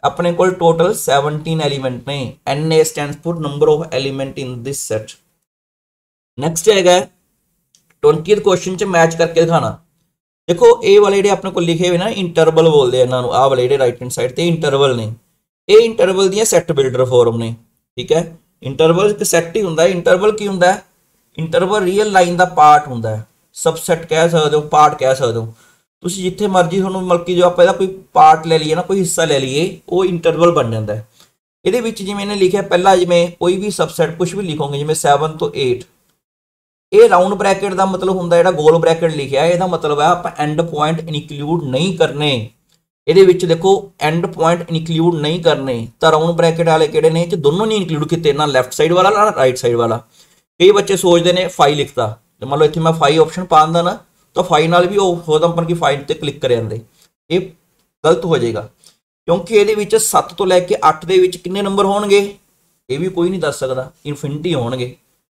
ਆਪਣੇ ਕੋਲ, ਟੋਟਲ 17 ਐਲੀਮੈਂਟ ਨੇ। NA stands for number of element in this set. Next ਹੈਗਾ 20th ਕੁਐਸਚਨ ਚ ਮੈਚ ਕਰਕੇ ਦਿਖਾਣਾ। ਦੇਖੋ ਇਹ ਵਾਲੇ ਜਿਹੜੇ ਆਪਣੇ ਕੋਲ ਲਿਖੇ ਹੋਏ ਨਾ ਇੰਟਰਵਲ ਬੋਲਦੇ ਆ ਇਹਨਾਂ ਨੂੰ, ਆਹ ਵਾਲੇ ਜਿਹੜੇ ਰਾਈਟ ਹੈਂਡ ਸਾਈਡ ਤੇ ਇੰਟਰਵਲ ਨੇ, ਇਹ ਇੰਟਰਵਲ ਦੀਆਂ ਸੈੱਟ ਬਿਲਡਰ ਫਾਰਮ ਨੇ, ਠੀਕ ਹੈ। ਇੰਟਰਵਲ ਇੱਕ ਸੈੱਟ ਹੀ ਹੁੰਦਾ। ਇੰਟਰਵਲ ਕੀ ਹੁੰਦਾ, ਇੰਟਰਵਲ ਰੀਅਲ ਲਾਈਨ ਦਾ ਪਾਰਟ ਹੁੰਦਾ, ਸਬਸੈਟ ਕਹਿ ਸਕਦੇ ਹੋ, ਪਾਰਟ ਕਹਿ ਸਕਦੇ ਹੋ ਤੁਸੀਂ, ਜਿੱਥੇ ਮਰਜ਼ੀ ਤੁਹਾਨੂੰ ਮਲਕੀ ਜੋ ਆਪਾਂ ਇਹਦਾ ਕੋਈ ਪਾਰਟ ਲੈ ਲਈਏ ਨਾ, ਕੋਈ ਹਿੱਸਾ ਲੈ ਲਈਏ, ਉਹ ਇੰਟਰਵਲ ਬਣ ਜਾਂਦਾ ਹੈ। ਇਹਦੇ ਵਿੱਚ ਜਿਵੇਂ ਇਹਨੇ ਲਿਖਿਆ ਪਹਿਲਾਂ, ਜਿਵੇਂ ਕੋਈ ਵੀ ਸਬਸੈਟ ਕੁਝ ਵੀ ਲਿਖੋਗੇ, ਜਿਵੇਂ 7 ਤੋਂ 8, ਇਹ ਰਾਉਂਡ ਬ੍ਰੈਕਟ ਦਾ ਮਤਲਬ ਹੁੰਦਾ, ਜਿਹੜਾ ਗੋਲ ਬ੍ਰੈਕਟ ਲਿਖਿਆ ਇਹਦਾ ਮਤਲਬ ਹੈ ਆਪਾਂ ਐਂਡ ਪੁਆਇੰਟ ਇਨਕਲੂਡ ਨਹੀਂ ਕਰਨੇ। ਇਹਦੇ ਵਿੱਚ ਦੇਖੋ ਐਂਡ ਪੁਆਇੰਟ ਇਨਕਲੂਡ ਨਹੀਂ ਕਰਨੇ, ਤਾਂ ਰਾਉਂਡ ਬ੍ਰੈਕਟ ਵਾਲੇ ਕਿਹੜੇ ਨੇ, ਇਹ ਦੋਨੋਂ ਨਹੀਂ ਇਨਕਲੂਡ ਕੀਤੇ, ਨਾ ਲੈਫਟ ਸਾਈਡ ਵਾਲਾ ਨਾ ਰਾਈਟ ਸਾਈਡ ਵਾਲਾ। ਕਈ ਬੱਚੇ ਸੋਚਦੇ ਨੇ 5 ਲਿਖਤਾ, ਤੇ ਮੰਨ ਲਓ ਇੱਥੇ ਮੈਂ 5 ਆਪਸ਼ਨ ਪਾ ਦਿੰਦਾ ਨਾ, ਤਾਂ 5 ਨਾਲ ਵੀ ਉਹ ਹੋ ਤਾਂ ਕਿ 5 ਤੇ ਕਲਿੱਕ ਕਰ ਜਾਂਦੇ, ਇਹ ਗਲਤ ਹੋ ਜਾਏਗਾ। ਕਿਉਂਕਿ ਇਹਦੇ ਵਿੱਚ 7 ਤੋਂ ਲੈ ਕੇ 8 ਦੇ ਵਿੱਚ ਕਿੰਨੇ ਨੰਬਰ ਹੋਣਗੇ, ਇਹ ਵੀ ਕੋਈ ਨਹੀਂ ਦੱਸ ਸਕਦਾ, ਇਨਫਿਨਿਟੀ ਹੋਣਗੇ।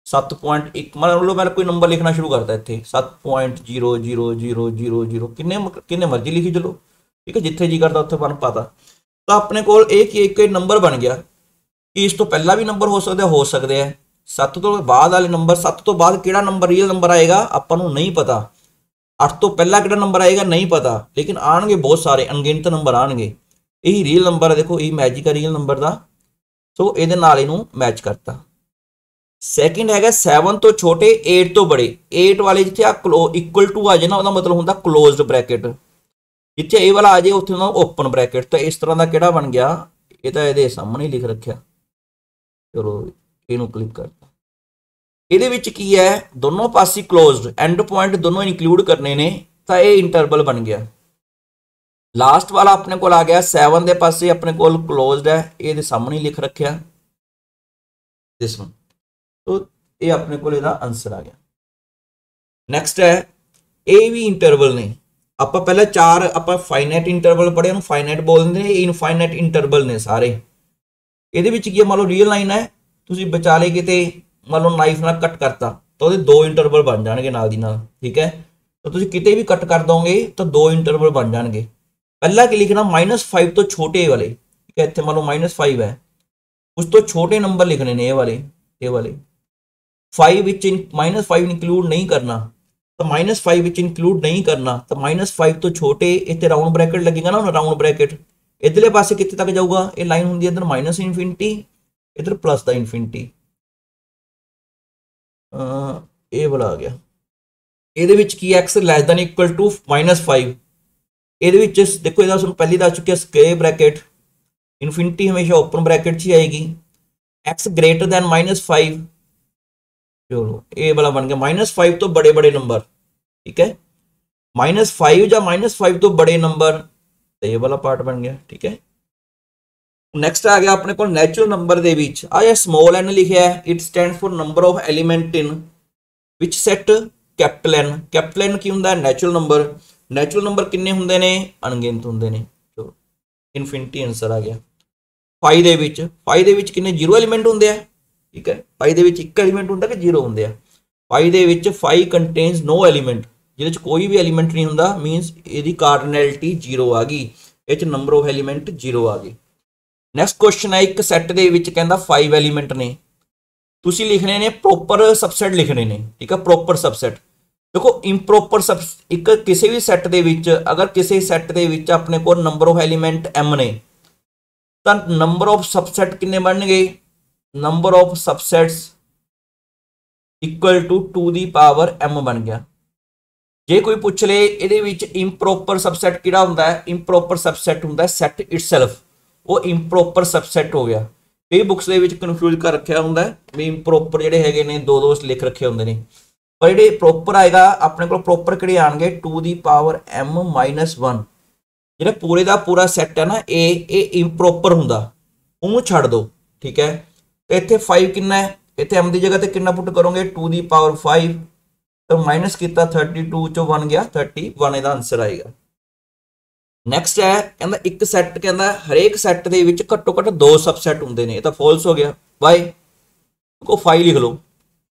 7.1 ਮੰਨ ਲਓ ਮੈਂ ਕੋਈ ਨੰਬਰ ਲਿਖਣਾ ਸ਼ੁਰੂ ਕਰਤਾ ਇੱਥੇ 7.00000 ਕਿੰਨੇ ਮਰਜ਼ੀ ਲਿਖੀ ਚਲੋ, ਠੀਕ ਹੈ, ਜਿੱਥੇ ਜੀ ਕਰਦਾ ਉੱਥੇ ਬਣ ਪਾਤਾ। ਤਾਂ ਆਪਣੇ ਕੋਲ ਇਹ ਕੀ ਇੱਕ ਨੰਬਰ ਬਣ ਗਿਆ ਕਿ ਇਸ ਤੋਂ ਪਹਿਲਾਂ ਵੀ ਨੰਬਰ ਹੋ ਸਕਦੇ ਆ 7 ਤੋਂ ਬਾਅਦ ਵਾਲੇ ਨੰਬਰ। 7 ਤੋਂ ਬਾਅਦ ਕਿਹੜਾ ਨੰਬਰ ਰੀਅਲ ਨੰਬਰ ਆਏਗਾ ਆਪਾਂ ਨੂੰ ਨਹੀਂ ਪਤਾ, 8 ਤੋਂ ਪਹਿਲਾਂ ਕਿਹੜਾ ਨੰਬਰ ਆਏਗਾ ਨਹੀਂ ਪਤਾ, ਲੇਕਿਨ ਆਣਗੇ ਬਹੁਤ ਸਾਰੇ ਅਣਗਿਣਤ ਨੰਬਰ ਆਣਗੇ। ਇਹੀ ਰੀਅਲ ਨੰਬਰ ਹੈ, ਦੇਖੋ ਇਹ ਮੈਜਿਕ ਹੈ ਰੀਅਲ ਨੰਬਰ ਦਾ, ਸੋ ਇਹਦੇ ਨਾਲ ਇਹਨੂੰ ਮੈਚ ਕਰਤਾ। ਸੈਕਿੰਡ ਹੈਗਾ 7 ਤੋਂ ਛੋਟੇ 8 ਤੋਂ ਬੜੇ। 8 ਵਾਲੇ ਜਿੱਥੇ ਆ ਇਕੁਅਲ ਟੂ ਆ ਜਾਏ ਨਾ, ਉਹਦਾ ਮਤਲਬ ਹੁੰਦਾ ਕਲੋਜ਼ਡ ਬ੍ਰੈਕਟ, ਜਿੱਥੇ ਇਹ ਵਾਲਾ ਆ ਜਾਏ ਉੱਥੇ ਹੁੰਦਾ ਓਪਨ ਬ੍ਰੈਕਟ। ਤਾਂ ਇਸ ਤਰ੍ਹਾਂ ਦਾ ਕਿਹੜਾ ਬਣ ਗਿਆ, ਇਹ ਤਾਂ ਇਹਦੇ ਸਾਹਮਣੇ ਹੀ ਲਿਖ ਰੱਖਿਆ, ਚਲੋ ਇਹਨੂੰ ਕਲਿੱਕ ਕਰਤਾ। ਇਹਦੇ ਵਿੱਚ ਕੀ ਹੈ, ਦੋਨੋਂ ਪਾਸੇ ਕਲੋਜ਼ਡ, ਐਂਡ ਪੁਆਇੰਟ ਦੋਨੋਂ ਇਨਕਲੂਡ ਕਰਨੇ ਨੇ, ਤਾਂ ਇਹ ਇੰਟਰਵਲ ਬਣ ਗਿਆ। ਲਾਸਟ ਵਾਲਾ ਆਪਣੇ ਕੋਲ ਆ ਗਿਆ 7 ਦੇ ਪਾਸੇ ਆਪਣੇ ਕੋਲ ਕਲੋਜ਼ਡ ਹੈ, ਇਹਦੇ ਸਾਹਮਣੇ ਲਿਖ ਰੱਖਿਆ ਦਿਸ ਵਨ, ਤੋ ਇਹ ਆਪਣੇ ਕੋਲ ਇਹਦਾ ਆਨਸਰ ਆ ਗਿਆ। ਨੈਕਸਟ ਹੈ ਇਹ ਵੀ ਇੰਟਰਵਲ ਨੇ, ਆਪਾਂ ਪਹਿਲਾਂ 4 ਆਪਾਂ ਫਾਈਨਾਈਟ ਇੰਟਰਵਲ ਪੜ੍ਹੇ, ਉਹਨੂੰ ਫਾਈਨਾਈਟ ਬੋਲ ਦਿੰਦੇ ਨੇ, ਇਹ ਇਨਫਾਈਨਾਈਟ ਇੰਟਰਵਲ ਨੇ ਸਾਰੇ। ਇਹਦੇ ਵਿੱਚ ਕੀ ਮੰਨ ਲਓ ਰੀਅਲ ਲਾਈਨ ਹੈ, ਤੁਸੀਂ ਵਿਚਾਲੇ ਕਿਤੇ ਮੰਨ ਲਓ ਨਾਈਫ ਨਾਲ ਕੱਟ ਕਰਤਾ ਤਾਂ ਉਹਦੇ 2 ਇੰਟਰਵਲ ਬਣ ਜਾਣਗੇ ਨਾਲ ਦੀ ਨਾਲ, ਠੀਕ ਹੈ। ਤਾਂ ਤੁਸੀਂ ਕਿਤੇ ਵੀ ਕੱਟ ਕਰ ਦੋਗੇ ਤਾਂ 2 ਇੰਟਰਵਲ ਬਣ ਜਾਣਗੇ। ਪਹਿਲਾਂ ਕੀ ਲਿਖਣਾ, -5 ਤੋਂ ਛੋਟੇ ਵਾਲੇ, ਠੀਕ ਹੈ, ਇੱਥੇ ਮੰਨ ਲਓ -5 ਹੈ, ਉਸ ਤੋਂ ਛੋਟੇ ਨੰਬਰ ਲਿਖਣੇ ਨੇ, ਇਹ ਵਾਲੇ 5 ਵਿੱਚ -5 ਇਨਕਲੂਡ ਨਹੀਂ ਕਰਨਾ, ਤਾਂ -5 ਵਿੱਚ ਇਨਕਲੂਡ ਨਹੀਂ ਕਰਨਾ, ਤਾਂ -5 ਤੋਂ ਛੋਟੇ, ਇੱਥੇ ਰਾਉਂਡ ਬ੍ਰੈਕਟ ਲੱਗੇਗਾ ਨਾ, ਰਾਉਂਡ ਬ੍ਰੈਕਟ ਇਧਰਲੇ ਪਾਸੇ ਕਿੱਥੇ ਤੱਕ ਜਾਊਗਾ, ਇਹ ਲਾਈਨ ਹੁੰਦੀ ਹੈ ਇੱਧਰ -ਇਨਫਿਨਿਟੀ, ਇੱਧਰ ਪਲੱਸ ਦਾ ਇਨਫਿਨਿਟੀ, ਇਹ ਵਾਲਾ ਆ ਗਿਆ। ਇਹਦੇ ਵਿੱਚ ਕੀ x <= -5, ਇਹਦੇ ਵਿੱਚ ਦੇਖੋ ਇਹਦਾ ਤੁਹਾਨੂੰ ਪਹਿਲੀ ਦੱਸ ਚੁੱਕਿਆ ਸਕੁਅਰ ਬ੍ਰੈਕਟ, ਇਨਫਿਨਿਟੀ ਹਮੇਸ਼ਾ ਓਪਨ ਬ੍ਰੈਕਟ 'ਚ ਹੀ ਆਏਗੀ, x greater than -5, ਚਲੋ ਇਹ ਵਾਲਾ ਬਣ ਗਿਆ -5 ਤੋਂ ਬੜੇ ਨੰਬਰ, ਠੀਕ ਹੈ, -5 ਜਾਂ -5 ਤੋਂ ਬੜੇ ਨੰਬਰ, ਤੇ ਇਹ ਵਾਲਾ ਪਾਰਟ ਬਣ ਗਿਆ, ਠੀਕ ਹੈ। ਨੈਕਸਟ ਆ ਗਿਆ ਆਪਣੇ ਕੋਲ ਨੈਚੁਰਲ ਨੰਬਰ ਦੇ ਵਿੱਚ ਆ ਇਹ ਸਮਾਲ n ਲਿਖਿਆ ਹੈ, it stands for number of element in which set capital N। Capital N ਕੀ ਹੁੰਦਾ, ਨੈਚੁਰਲ ਨੰਬਰ। ਨੈਚੁਰਲ ਨੰਬਰ ਕਿੰਨੇ ਹੁੰਦੇ ਨੇ, ਅਣਗਿਣਤ ਹੁੰਦੇ ਨੇ, ਚਲੋ ਇਨਫਿਨਿਟੀ ਆਨਸਰ ਆ ਗਿਆ। फाइव ਦੇ ਵਿੱਚ ਕਿੰਨੇ ਜ਼ੀਰੋ ਐਲੀਮੈਂਟ ਹੁੰਦੇ ਆ, ਠੀਕ ਹੈ। फाइव ਦੇ ਵਿੱਚ ਇੱਕ ਐਲੀਮੈਂਟ ਹੁੰਦਾ ਕਿ ਜ਼ੀਰੋ ਹੁੰਦੇ ਆ। फाइव ਦੇ ਵਿੱਚ फाइव ਕੰਟੇਨਸ नो ਐਲੀਮੈਂਟ, ਜਿਹਦੇ ਚ ਕੋਈ ਵੀ ਐਲੀਮੈਂਟ ਨਹੀਂ ਹੁੰਦਾ, ਮੀਨਸ ਇਹਦੀ ਕਾਰਡਿਨੈਲਿਟੀ ਜ਼ੀਰੋ ਆ ਗਈ, ਇਹ ਚ ਨੰਬਰ ਆਫ ਐਲੀਮੈਂਟ ਜ਼ੀਰੋ ਆ ਗਈ। ਨੈਕਸਟ ਕੁਐਸਚਨ ਹੈ, ਇੱਕ ਸੈੱਟ ਦੇ ਵਿੱਚ ਕਹਿੰਦਾ 5 ਐਲੀਮੈਂਟ ਨੇ, ਤੁਸੀਂ ਲਿਖਣੇ ਨੇ ਪ੍ਰੋਪਰ ਸਬਸੈਟ ਲਿਖਣੇ ਨੇ, ਠੀਕ ਹੈ। ਪ੍ਰੋਪਰ ਸਬਸੈਟ ਦੇਖੋ, ਇੰਪ੍ਰੋਪਰ ਇੱਕ ਕਿਸੇ ਵੀ ਸੈੱਟ ਦੇ ਵਿੱਚ ਅਗਰ ਕਿਸੇ ਸੈੱਟ ਦੇ ਵਿੱਚ ਆਪਣੇ ਕੋਲ ਨੰਬਰ ਆਫ ਐਲੀਮੈਂਟ m ਨੇ ਤਾਂ ਨੰਬਰ ਆਫ ਸਬਸੈਟ ਕਿੰਨੇ ਬਣਨਗੇ, number of subsets equal to 2 the power m ਬਣ ਗਿਆ। ਜੇ ਕੋਈ ਪੁੱਛ ਲੇ ਇਹਦੇ ਵਿੱਚ ਇੰਪ੍ਰੋਪਰ ਸਬਸੈਟ ਕਿਹੜਾ ਹੁੰਦਾ ਹੈ, ਇੰਪ੍ਰੋਪਰ ਸਬਸੈਟ ਹੁੰਦਾ ਸੈੱਟ ਇਟਸੈਲਫ, ਉਹ ਇੰਪ੍ਰੋਪਰ ਸਬਸੈਟ ਹੋ ਗਿਆ। ਕਈ ਬੁੱਕਸ ਦੇ ਵਿੱਚ ਕਨਫਿਊਜ਼ ਕਰ ਰੱਖਿਆ ਹੁੰਦਾ ਵੀ ਇੰਪ੍ਰੋਪਰ ਜਿਹੜੇ ਹੈਗੇ ਨੇ ਦੋ ਲਿਖ ਰੱਖੇ ਹੁੰਦੇ ਨੇ, ਪਰ ਜਿਹੜੇ ਪ੍ਰੋਪਰ ਆਏਗਾ ਆਪਣੇ ਕੋਲ ਪ੍ਰੋਪਰ ਕਿਹੜੇ ਆਣਗੇ 2 ਦੀ ਪਾਵਰ m ਮਾਈਨਸ 1। ਜਿਹੜਾ ਪੂਰੇ ਦਾ ਪੂਰਾ ਸੈੱਟ ਹੈ ਨਾ ਇਹ ਇੰਪ੍ਰੋਪਰ ਹੁੰਦਾ, ਉਹਨੂੰ ਛੱਡ ਦੋ, ਠੀਕ ਹੈ। ਤੇ ਇੱਥੇ 5 ਕਿੰਨਾ ਹੈ, ਇੱਥੇ m ਦੀ ਜਗ੍ਹਾ ਤੇ ਕਿੰਨਾ ਪੁੱਟ ਕਰੋਗੇ 2 ਦੀ ਪਾਵਰ 5, ਤਾਂ ਮਾਈਨਸ ਕੀਤਾ 32 ਚੋਂ 1 ਗਿਆ 31, ਇਹਦਾ ਆਨਸਰ ਆਏਗਾ। ਨੈਕਸਟ ਹੈ ਕਹਿੰਦਾ ਇੱਕ ਸੈੱਟ, ਕਹਿੰਦਾ ਹਰੇਕ ਸੈੱਟ ਦੇ ਵਿੱਚ ਘੱਟੋ ਘੱਟ 2 ਸਬਸੈਟ ਹੁੰਦੇ ਨੇ, ਇਹ ਤਾਂ ਫਾਲਸ ਹੋ ਗਿਆ। ਵਾਈ ਕੋ 5 ਲਿਖ ਲਓ,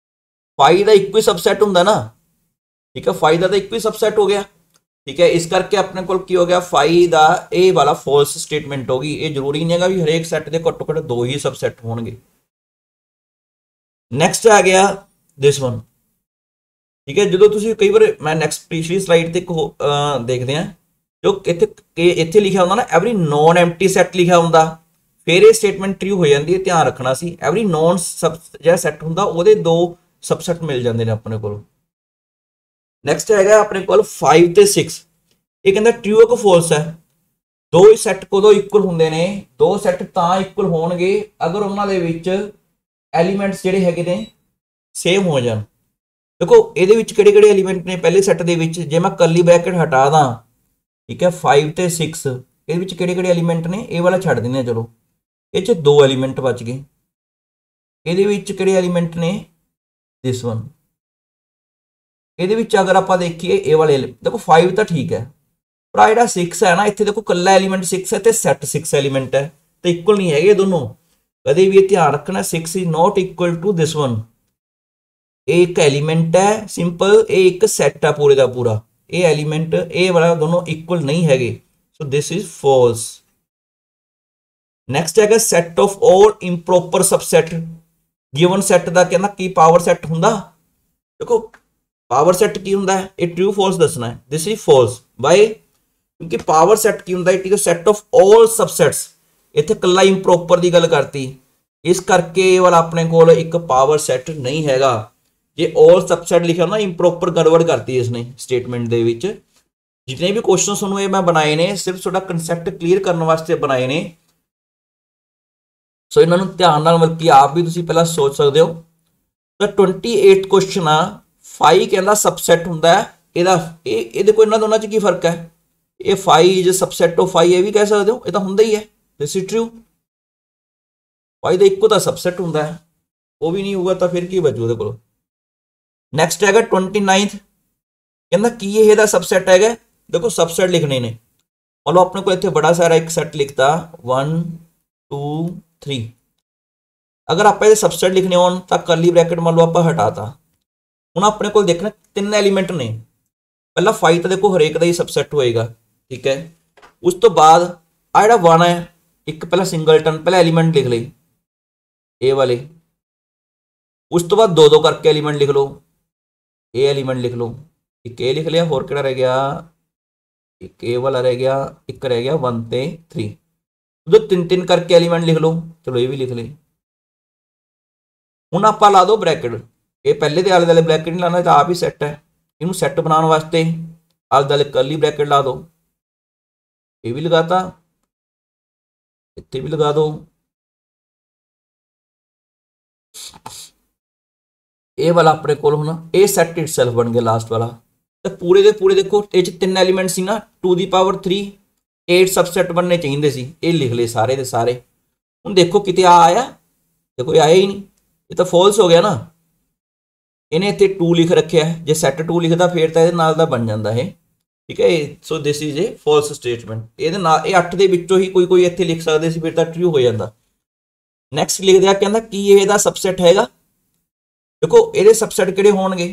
5 ਦਾ ਇੱਕੋ ਹੀ ਸਬਸੈਟ ਹੁੰਦਾ ਨਾ, ਠੀਕ ਹੈ। 5 ਦਾ ਤਾਂ ਇੱਕੋ ਹੀ ਸਬਸੈਟ ਹੋ ਗਿਆ, ਠੀਕ ਹੈ। ਇਸ ਕਰਕੇ ਆਪਣੇ ਕੋਲ ਕੀ ਹੋ ਗਿਆ 5 ਦਾ ਇਹ ਵਾਲਾ ਫਾਲਸ ਸਟੇਟਮੈਂਟ ਹੋ ਗਈ। ਇਹ ਜ਼ਰੂਰੀ ਨਹੀਂ ਹੈਗਾ ਵੀ ਹਰੇਕ ਸੈੱਟ ਦੇ ਘੱਟੋ ਘੱਟ 2 ਹੀ ਸਬਸੈਟ ਹੋਣਗੇ। ਨੈਕਸਟ ਆ ਗਿਆ ਦਿਸ ਵਨ, ਠੀਕ ਹੈ। ਜਦੋਂ ਤੁਸੀਂ ਕਈ ਵਾਰ ਮੈਂ ਨੈਕਸਟ ਪਿਛਲੀ ਸਲਾਈਡ ਤੇ ਦੇਖਦੇ ਹਾਂ, ਜੋ ਇੱਥੇ ਲਿਖਿਆ ਹੁੰਦਾ ਨਾ ਐਵਰੀ ਨॉन ਐਮਟੀ ਸੈੱਟ ਲਿਖਿਆ ਹੁੰਦਾ, ਫਿਰ ਇਹ ਸਟੇਟਮੈਂਟ ਟਰੂ ਹੋ ਜਾਂਦੀ ਹੈ। ਧਿਆਨ ਰੱਖਣਾ ਸੀ ਐਵਰੀ ਨॉन ਜਿਹੜਾ ਸੈੱਟ ਹੁੰਦਾ ਉਹਦੇ 2 ਸਬਸੈਟ ਮਿਲ ਜਾਂਦੇ ਨੇ ਆਪਣੇ ਕੋਲ। ਨੈਕਸਟ ਹੈਗਾ ਆਪਣੇ ਕੋਲ 5 ਤੇ 6, ਇਹ ਕਹਿੰਦਾ ਟਰੂ ਕਿ ਫਾਲਸ ਹੈ। 2 ਹੀ ਸੈੱਟ ਕਦੋਂ ਇਕੁਅਲ ਹੁੰਦੇ ਨੇ, 2 ਸੈੱਟ ਤਾਂ ਇਕੁਅਲ ਹੋਣਗੇ ਅਗਰ ਉਹਨਾਂ ਦੇ ਵਿੱਚ ਐਲੀਮੈਂਟਸ ਜਿਹੜੇ ਹੈਗੇ ਨੇ ਸੇਮ ਹੋ ਜਾਣ। ਦੇਖੋ ਇਹਦੇ ਵਿੱਚ ਕਿਹੜੇ ਕਿਹੜੇ ਐਲੀਮੈਂਟ ਨੇ ਪਹਿਲੇ ਸੈੱਟ ਦੇ ਵਿੱਚ, ਜੇ ਮੈਂ ਕਰਲੀ ਬ੍ਰੈਕਟ ਹਟਾ ਦਾਂ, ਠੀਕ ਹੈ 5 ਤੇ 6, ਇਹਦੇ ਵਿੱਚ ਕਿਹੜੇ ਕਿਹੜੇ ਐਲੀਮੈਂਟ ਨੇ, ਇਹ ਵਾਲਾ ਛੱਡ ਦਿੰਦੇ ਆ, ਚਲੋ ਇਹ 'ਚ 2 ਐਲੀਮੈਂਟ ਬਚ ਗਏ। ਇਹਦੇ ਵਿੱਚ ਕਿਹੜੇ ਐਲੀਮੈਂਟ ਨੇ, ਦਿਸ ਵਨ। ਇਹਦੇ ਵਿੱਚ ਅਗਰ ਆਪਾਂ ਦੇਖੀਏ ਇਹ ਵਾਲੇ ਦੇਖੋ 5 ਤਾਂ ਠੀਕ ਹੈ, ਪਰ ਜਿਹੜਾ 6 ਹੈ ਨਾ ਇੱਥੇ ਦੇਖੋ ਕੱਲਾ ਐਲੀਮੈਂਟ 6 ਹੈ ਤੇ ਸੈੱਟ 6 ਐਲੀਮੈਂਟ ਹੈ, ਤੇ ਇਕੁਅਲ ਨਹੀਂ ਹੈਗੇ ਦੋਨੋਂ। ਕਦੇ ਵੀ ਇਹ ਧਿਆਨ ਰੱਖਣਾ 6 is not equal to this one. ਇਹ ਇੱਕ ਐਲੀਮੈਂਟ ਹੈ ਸਿੰਪਲ, ਇਹ ਇੱਕ ਸੈੱਟ ਹੈ ਪੂਰੇ ਦਾ ਪੂਰਾ, ਇਹ ਐਲੀਮੈਂਟ ਇਹ ਵਾਲਾ ਦੋਨੋਂ ਇਕੁਅਲ ਨਹੀਂ ਹੈਗੇ, so this is false. Next ਹੈਗਾ set of all improper subset. Given set ਦਾ ਕਹਿੰਦਾ ਕੀ ਪਾਵਰ ਸੈੱਟ ਹੁੰਦਾ, ਦੇਖੋ ਪਾਵਰ ਸੈੱਟ ਕੀ ਹੁੰਦਾ ਹੈ, ਇਹ ਟਰੂ ਫਾਲਸ ਦੱਸਣਾ ਹੈ। ਦਿਸ ਇਜ਼ ਫਾਲਸ ਬਾਈ, ਕਿਉਂਕਿ ਪਾਵਰ ਸੈੱਟ ਕੀ ਹੁੰਦਾ, it is set of all subsets. ਇੱਥੇ ਕੱਲਾ ਇੰਪ੍ਰੋਪਰ ਦੀ ਗੱਲ ਕਰਤੀ, ਇਸ ਕਰਕੇ ਇਹ ਵਾਲਾ ਆਪਣੇ ਕੋਲ ਇੱਕ ਪਾਵਰ ਸੈੱਟ ਨਹੀਂ ਹੈਗਾ। ਜੇ ਆਲ ਸਬਸੈਟ ਲਿਖਿਆ ਨਾ ਇੰਪ੍ਰੋਪਰ ਗੜਬੜ ਕਰਤੀ ਇਸਨੇ ਸਟੇਟਮੈਂਟ ਦੇ ਵਿੱਚ। ਜਿਤਨੇ ਵੀ ਕੁਐਸਚਨ ਤੁਹਾਨੂੰ ਇਹ ਮੈਂ ਬਣਾਏ ਨੇ ਸਿਰਫ ਤੁਹਾਡਾ ਕਨਸੈਪਟ ਕਲੀਅਰ ਕਰਨ ਵਾਸਤੇ ਬਣਾਏ ਨੇ, ਸੋ ਇਹਨਾਂ ਨੂੰ ਧਿਆਨ ਨਾਲ ਮਤਲਬ ਕਿ ਆਪ ਵੀ ਤੁਸੀਂ ਪਹਿਲਾਂ ਸੋਚ ਸਕਦੇ ਹੋ। ਤਾਂ 28 ਕੁਐਸਚਨ ਆ, 5 ਕਹਿੰਦਾ ਸਬਸੈਟ ਹੁੰਦਾ ਹੈ, ਇਹਦਾ ਇਹਦੇ ਕੋਈ ਇਹਨਾਂ ਦੋਨਾਂ 'ਚ ਕੀ ਫਰਕ ਹੈ, ਇਹ 5 ਇਜ਼ ਸਬਸੈਟ ਆਫ 5 ਇਹ ਵੀ ਕਹਿ ਸਕਦੇ ਹੋ, ਇਹ ਤਾਂ ਹੁੰਦਾ ਹੀ ਹੈ, ਦਿਸ ਇਜ਼ ਟਰੂ। 5 ਦਾ ਇੱਕੋ ਤਾਂ ਸਬਸੈਟ ਹੁੰਦਾ ਹੈ, ਉਹ ਵੀ ਨਹੀਂ ਹੋਊਗਾ ਤਾਂ ਫਿਰ ਕੀ ਬਚੂ ਉਹਦੇ ਕੋਲ। ਨੈਕਸਟ ਹੈਗਾ 29th, ਕਹਿੰਦਾ ਕੀ ਇਹ ਇਹਦਾ ਸਬਸੈਟ ਹੈਗਾ, ਦੇਖੋ ਸਬਸੈਟ ਲਿਖਣੇ ਨੇ। ਮੰਨ ਲਓ ਆਪਣੇ ਕੋਲ ਇੱਥੇ ਬੜਾ ਸਾਰਾ ਇੱਕ ਸੈੱਟ ਲਿਖਤਾ 1 2 3, ਅਗਰ ਆਪਾਂ ਇਹਦੇ ਸਬਸੈਟ ਲਿਖਣੇ ਹੋਣ ਤਾਂ ਕਰਲੀ ਬ੍ਰੈਕਟ ਮੰਨ ਲਓ ਆਪਾਂ ਹਟਾਤਾ। ਹੁਣ ਆਪਣੇ ਕੋਲ ਦੇਖਣਾ 3 ਐਲੀਮੈਂਟ ਨੇ, ਪਹਿਲਾਂ 5 ਤਾਂ ਦੇਖੋ ਹਰੇਕ ਦਾ ਹੀ ਸਬਸੈਟ ਹੋਏਗਾ, ਠੀਕ ਹੈ। ਉਸ ਤੋਂ ਬਾਅਦ ਆ ਜਿਹੜਾ 1 ਹੈ, ਇੱਕ ਪਹਿਲਾਂ ਸਿੰਗਲਟਨ ਪਹਿਲਾਂ ਐਲੀਮੈਂਟ ਲਿਖ ਲਈ ਇਹ ਵਾਲੇ, ਉਸ ਤੋਂ ਬਾਅਦ 2 ਕਰਕੇ ਐਲੀਮੈਂਟ ਲਿਖ ਲਓ, ਇਹ ਐਲੀਮੈਂਟ ਲਿਖ ਲਓ, ਇੱਕ ਇਹ ਲਿਖ ਲਿਆ, ਹੋਰ ਕਿਹੜਾ ਰਹਿ ਗਿਆ, ਇੱਕ ਇਹ ਵਾਲਾ ਰਹਿ ਗਿਆ, ਇੱਕ ਰਹਿ ਗਿਆ 1 ਤੇ 3, ਉਦੋਂ 3 ਕਰਕੇ ਐਲੀਮੈਂਟ ਲਿਖ ਲਓ, ਚਲੋ ਇਹ ਵੀ ਲਿਖ ਲਈ। ਹੁਣ ਆਪਾਂ ਲਾ ਦੋ ਬ੍ਰੈਕਟ, ਇਹ ਪਹਿਲੇ ਦੇ ਆਲੇ ਦੁਆਲੇ ਬ੍ਰੈਕਟ ਨਹੀਂ ਲਾਣਾ, ਤਾਂ ਆਪ ਹੀ ਸੈੱਟ ਹੈ। ਇਹਨੂੰ ਸੈੱਟ ਬਣਾਉਣ ਵਾਸਤੇ ਆਲੇ ਦੁਆਲੇ ਕਰਲੀ ਬ੍ਰੈਕਟ ਲਾ ਦੋ, ਇਹ ਵੀ ਲਗਾਤਾ, ਇੱਥੇ ਵੀ ਲਗਾ ਦੋ, ਇਹ ਵਾਲਾ ਆਪਣੇ ਕੋਲ ਹੁਣ ਇਹ ਸੈੱਟ ਇਟਸੈਲਫ ਬਣ ਗਿਆ ਲਾਸਟ ਵਾਲਾ। ਤਾਂ ਪੂਰੇ ਦੇ ਪੂਰੇ ਦੇਖੋ ਇਹ 'ਚ 3 ਐਲੀਮੈਂਟ ਸੀ ਨਾ, 2 ਦੀ ਪਾਵਰ 3 8 ਸਬਸੈਟ ਬਣਨੇ ਚਾਹੀਦੇ ਸੀ, ਇਹ ਲਿਖ ਲਏ ਸਾਰੇ ਦੇ ਸਾਰੇ। ਹੁਣ ਦੇਖੋ ਕਿਤੇ ਆ ਆਇਆ, ਦੇਖੋ ਇਹ ਆਇਆ ਹੀ ਨਹੀਂ, ਇਹ ਤਾਂ ਫਾਲਸ ਹੋ ਗਿਆ ਨਾ। ਇਹਨੇ ਇੱਥੇ 2 ਲਿਖ ਰੱਖਿਆ, ਜੇ ਸੈੱਟ 2 ਲਿਖਦਾ ਫਿਰ ਤਾਂ ਇਹਦੇ ਨਾਲ ਦਾ ਬਣ ਜਾਂਦਾ ਇਹ, ਠੀਕ ਹੈ। So this is a false statement. ਇਹਦੇ ਨਾਲ ਇਹ 8 ਦੇ ਵਿੱਚੋਂ ਹੀ ਕੋਈ ਇੱਥੇ ਲਿਖ ਸਕਦੇ ਸੀ, ਫਿਰ ਤਾਂ ਟਰੂ ਹੋ ਜਾਂਦਾ। ਨੈਕਸਟ ਲਿਖਦੇ ਆ, ਕਹਿੰਦਾ ਕੀ ਇਹ ਇਹਦਾ ਸਬਸੈਟ ਹੈਗਾ। ਦੇਖੋ ਇਹਦੇ ਸਬਸੈਟ ਕਿਹੜੇ ਹੋਣਗੇ,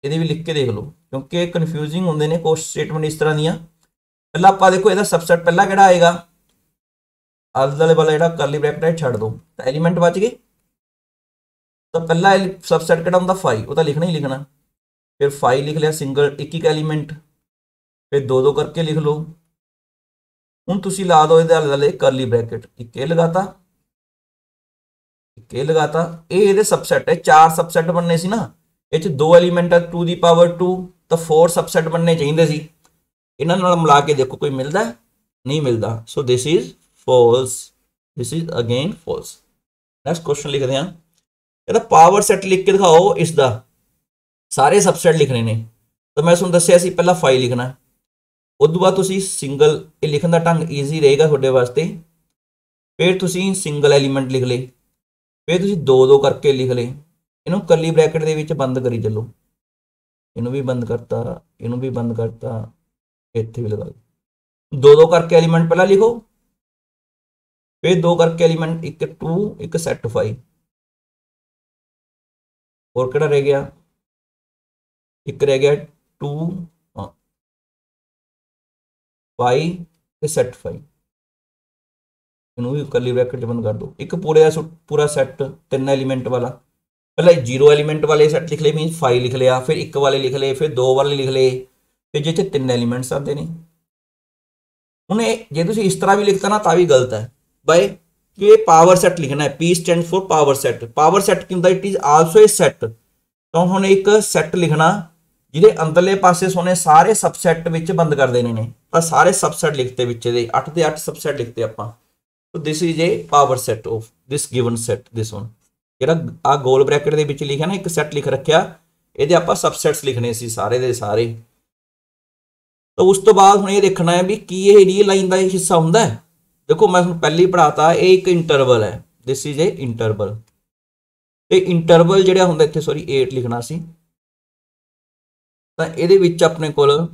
ਇਹਦੇ ਵੀ ਲਿਖ ਕੇ ਦੇਖ ਲਓ, ਕਿਉਂਕਿ ਕਨਫਿਊਜ਼ਿੰਗ ਹੁੰਦੇ ਨੇ ਕੁਝ ਸਟੇਟਮੈਂਟ ਇਸ ਤਰ੍ਹਾਂ ਦੀਆਂ। ਪਹਿਲਾਂ ਆਪਾਂ ਦੇਖੋ ਇਹਦਾ ਸਬਸੈਟ ਪਹਿਲਾਂ ਕਿਹੜਾ ਆਏਗਾ, ਆਲੇ ਵਾਲਾ ਜਿਹੜਾ ਕਰਲੀ ਬ੍ਰੈਕਟ ਹੈ ਛੱਡ ਦੋ, ਤਾਂ ਐਲੀਮੈਂਟ ਬਚ ਗਏ। ਤਾਂ ਪਹਿਲਾ ਸਬਸੈਟ ਕਿਹੜਾ ਹੁੰਦਾ 5, ਉਹ ਤਾਂ ਲਿਖਣਾ ਹੀ ਲਿਖਣਾ। ਫਿਰ 5 ਲਿਖ ਲਿਆ ਸਿੰਗਲ ਇੱਕ ਇੱਕ ਐਲੀਮੈਂਟ, ਫਿਰ ਦੋ ਦੋ ਕਰਕੇ ਲਿਖ ਲਓ। ਹੁਣ ਤੁਸੀਂ ਲਾ ਦਿਓ ਇਹਦੇ ਆਲੇ ਦੁਆਲੇ ਕਰਲੀ ਬ੍ਰੈਕਟ, ਇੱਕ ਇਹ ਲਗਾਤਾ ਇੱਕ ਇਹ ਲਗਾਤਾ, ਇਹ ਇਹਦੇ ਸਬਸੈਟ ਹੈ। 4 ਸਬਸੈਟ ਬਣਨੇ ਸੀ ਨਾ, ਇਹ ਚ 2 ਐਲੀਮੈਂਟ ਹੈ 2 ਦੀ ਪਾਵਰ 2, ਤਾਂ 4 ਸਬਸੈਟ ਬਣਨੇ ਚਾਹੀਦੇ ਸੀ। ਇਹਨਾਂ ਨਾਲ ਮਿਲਾ ਕੇ ਦੇਖੋ ਕੋਈ ਮਿਲਦਾ, ਨਹੀਂ ਮਿਲਦਾ। So this is false, this is again false. Next question ਲਿਖਦੇ ਹਾਂ, ਇਹਦਾ ਪਾਵਰ ਸੈਟ ਲਿਖ ਕੇ ਦਿਖਾਓ, ਇਸ ਦਾ ਸਾਰੇ ਸਬਸੈਟ ਲਿਖਣੇ ਨੇ। ਤਾਂ ਮੈਂ ਤੁਹਾਨੂੰ ਦੱਸਿਆ ਸੀ ਪਹਿਲਾਂ 5 ਲਿਖਣਾ, ਉਸ ਤੋਂ ਬਾਅਦ ਤੁਸੀਂ ਸਿੰਗਲ, ਇਹ ਲਿਖਣ ਦਾ ਢੰਗ ਈਜ਼ੀ ਰਹੇਗਾ ਤੁਹਾਡੇ ਵਾਸਤੇ। ਫਿਰ ਤੁਸੀਂ ਸਿੰਗਲ ਐਲੀਮੈਂਟ ਲਿਖ ਲਏ, ਫਿਰ ਤੁਸੀਂ ਦੋ ਦੋ ਕਰਕੇ ਲਿਖ ਲਏ। ਇਹਨੂੰ ਕਰਲੀ ਬ੍ਰੈਕਟ ਦੇ ਵਿੱਚ ਬੰਦ ਕਰੀ ਚੱਲੋ, ਇਹਨੂੰ ਵੀ ਬੰਦ ਕਰਤਾ, ਇਹਨੂੰ ਵੀ ਬੰਦ ਕਰਤਾ, ਇੱਥੇ ਵੀ ਲਗਾ ਦਿਓ। ਦੋ ਦੋ ਕਰਕੇ ਐਲੀਮੈਂਟ ਪਹਿਲਾਂ ਲਿਖੋ, ਫਿਰ ਦੋ ਕਰਕੇ ਐਲੀਮੈਂਟ, ਇੱਕ 2 ਇੱਕ ਸੈਟ 5। ਹੋਰ ਕਿਹੜਾ ਰਹਿ ਗਿਆ, ਇੱਕ ਰਹਿ ਗਿਆ 2 5 ਤੇ ਸੈਟ 5। ਇਹਨੂੰ ਵੀ ਕਰਲੀ ਬ੍ਰੈਕਟ ਚ ਬੰਦ ਕਰ ਦੋ। ਇੱਕ ਪੂਰਾ ਸੈੱਟ 3 ਐਲੀਮੈਂਟ ਵਾਲਾ, ਪਹਿਲਾਂ 0 ਐਲੀਮੈਂਟ ਵਾਲੇ ਸੈੱਟ ਲਿਖ ਲਏ, ਮੀਨਸ 5 ਲਿਖ ਲਿਆ, ਫਿਰ ਇੱਕ ਵਾਲੇ ਲਿਖ ਲਏ, ਫਿਰ 2 ਵਾਲੇ ਲਿਖ ਲਏ, ਫਿਰ ਜਿਹ 'ਚ 3 ਐਲੀਮੈਂਟਸ ਆਉਂਦੇ ਨੇ। ਹੁਣ ਇਹ ਜੇ ਤੁਸੀਂ ਇਸ ਤਰ੍ਹਾਂ ਵੀ ਲਿਖਤਾ ਨਾ ਤਾਂ ਵੀ ਗਲਤ ਹੈ ਬਾਈ, ਕਿ ਇਹ ਪਾਵਰ ਸੈਟ ਲਿਖਣਾ ਹੈ। P stand for power set. Power set ਕੀ ਹੁੰਦਾ, it is also a set. ਤਾਂ ਹੁਣ ਇੱਕ ਸੈੱਟ ਲਿਖਣਾ ਜਿਹਦੇ ਅੰਦਰਲੇ ਪਾਸੇ ਸੋਨੇ ਸਾਰੇ ਸਬਸੈਟ ਵਿੱਚ ਬੰਦ ਕਰ ਦੇਣੇ ਨੇ, ਤਾਂ ਸਾਰੇ ਸਬਸੈਟ ਲਿਖਤੇ ਵਿੱਚ ਦੇ 8 ਦੇ 8 ਸਬਸੈਟ ਲਿਖਤੇ ਆਪਾਂ। So this is a power set of this given set. This one ਜਿਹੜਾ ਆ ਗੋਲ ਬ੍ਰੈਕਟ ਦੇ ਵਿੱਚ ਲਿਖਿਆ ਨਾ, ਇੱਕ ਸੈੱਟ ਲਿਖ ਰੱਖਿਆ, ਇਹਦੇ ਆਪਾਂ ਸਬਸੈਟਸ ਲਿਖਣੇ ਸੀ ਸਾਰੇ ਦੇ ਸਾਰੇ। ਤਾਂ ਉਸ ਤੋਂ ਬਾਅਦ ਹੁਣ ਇਹ ਦੇਖਣਾ ਹੈ ਵੀ ਕੀ ਇਹ ਰੀਅਲ ਲਾਈਨ ਦਾ ਇਹ ਹਿੱਸਾ ਹੁੰਦਾ ਹੈ। ਦੇਖੋ ਮੈਂ ਤੁਹਾਨੂੰ ਪਹਿਲੇ ਹੀ ਪੜਾਤਾ, ਇਹ ਇੱਕ ਇੰਟਰਵਲ ਹੈ, ਦਿਸ ਇਜ਼ ਏ ਇੰਟਰਵਲ। ਤੇ ਇੰਟਰਵਲ ਜਿਹੜਾ ਹੁੰਦਾ ਇੱਥੇ, ਸੌਰੀ 8 ਲਿਖਣਾ ਸੀ, ਤਾਂ ਇਹਦੇ ਵਿੱਚ ਆਪਣੇ ਕੋਲ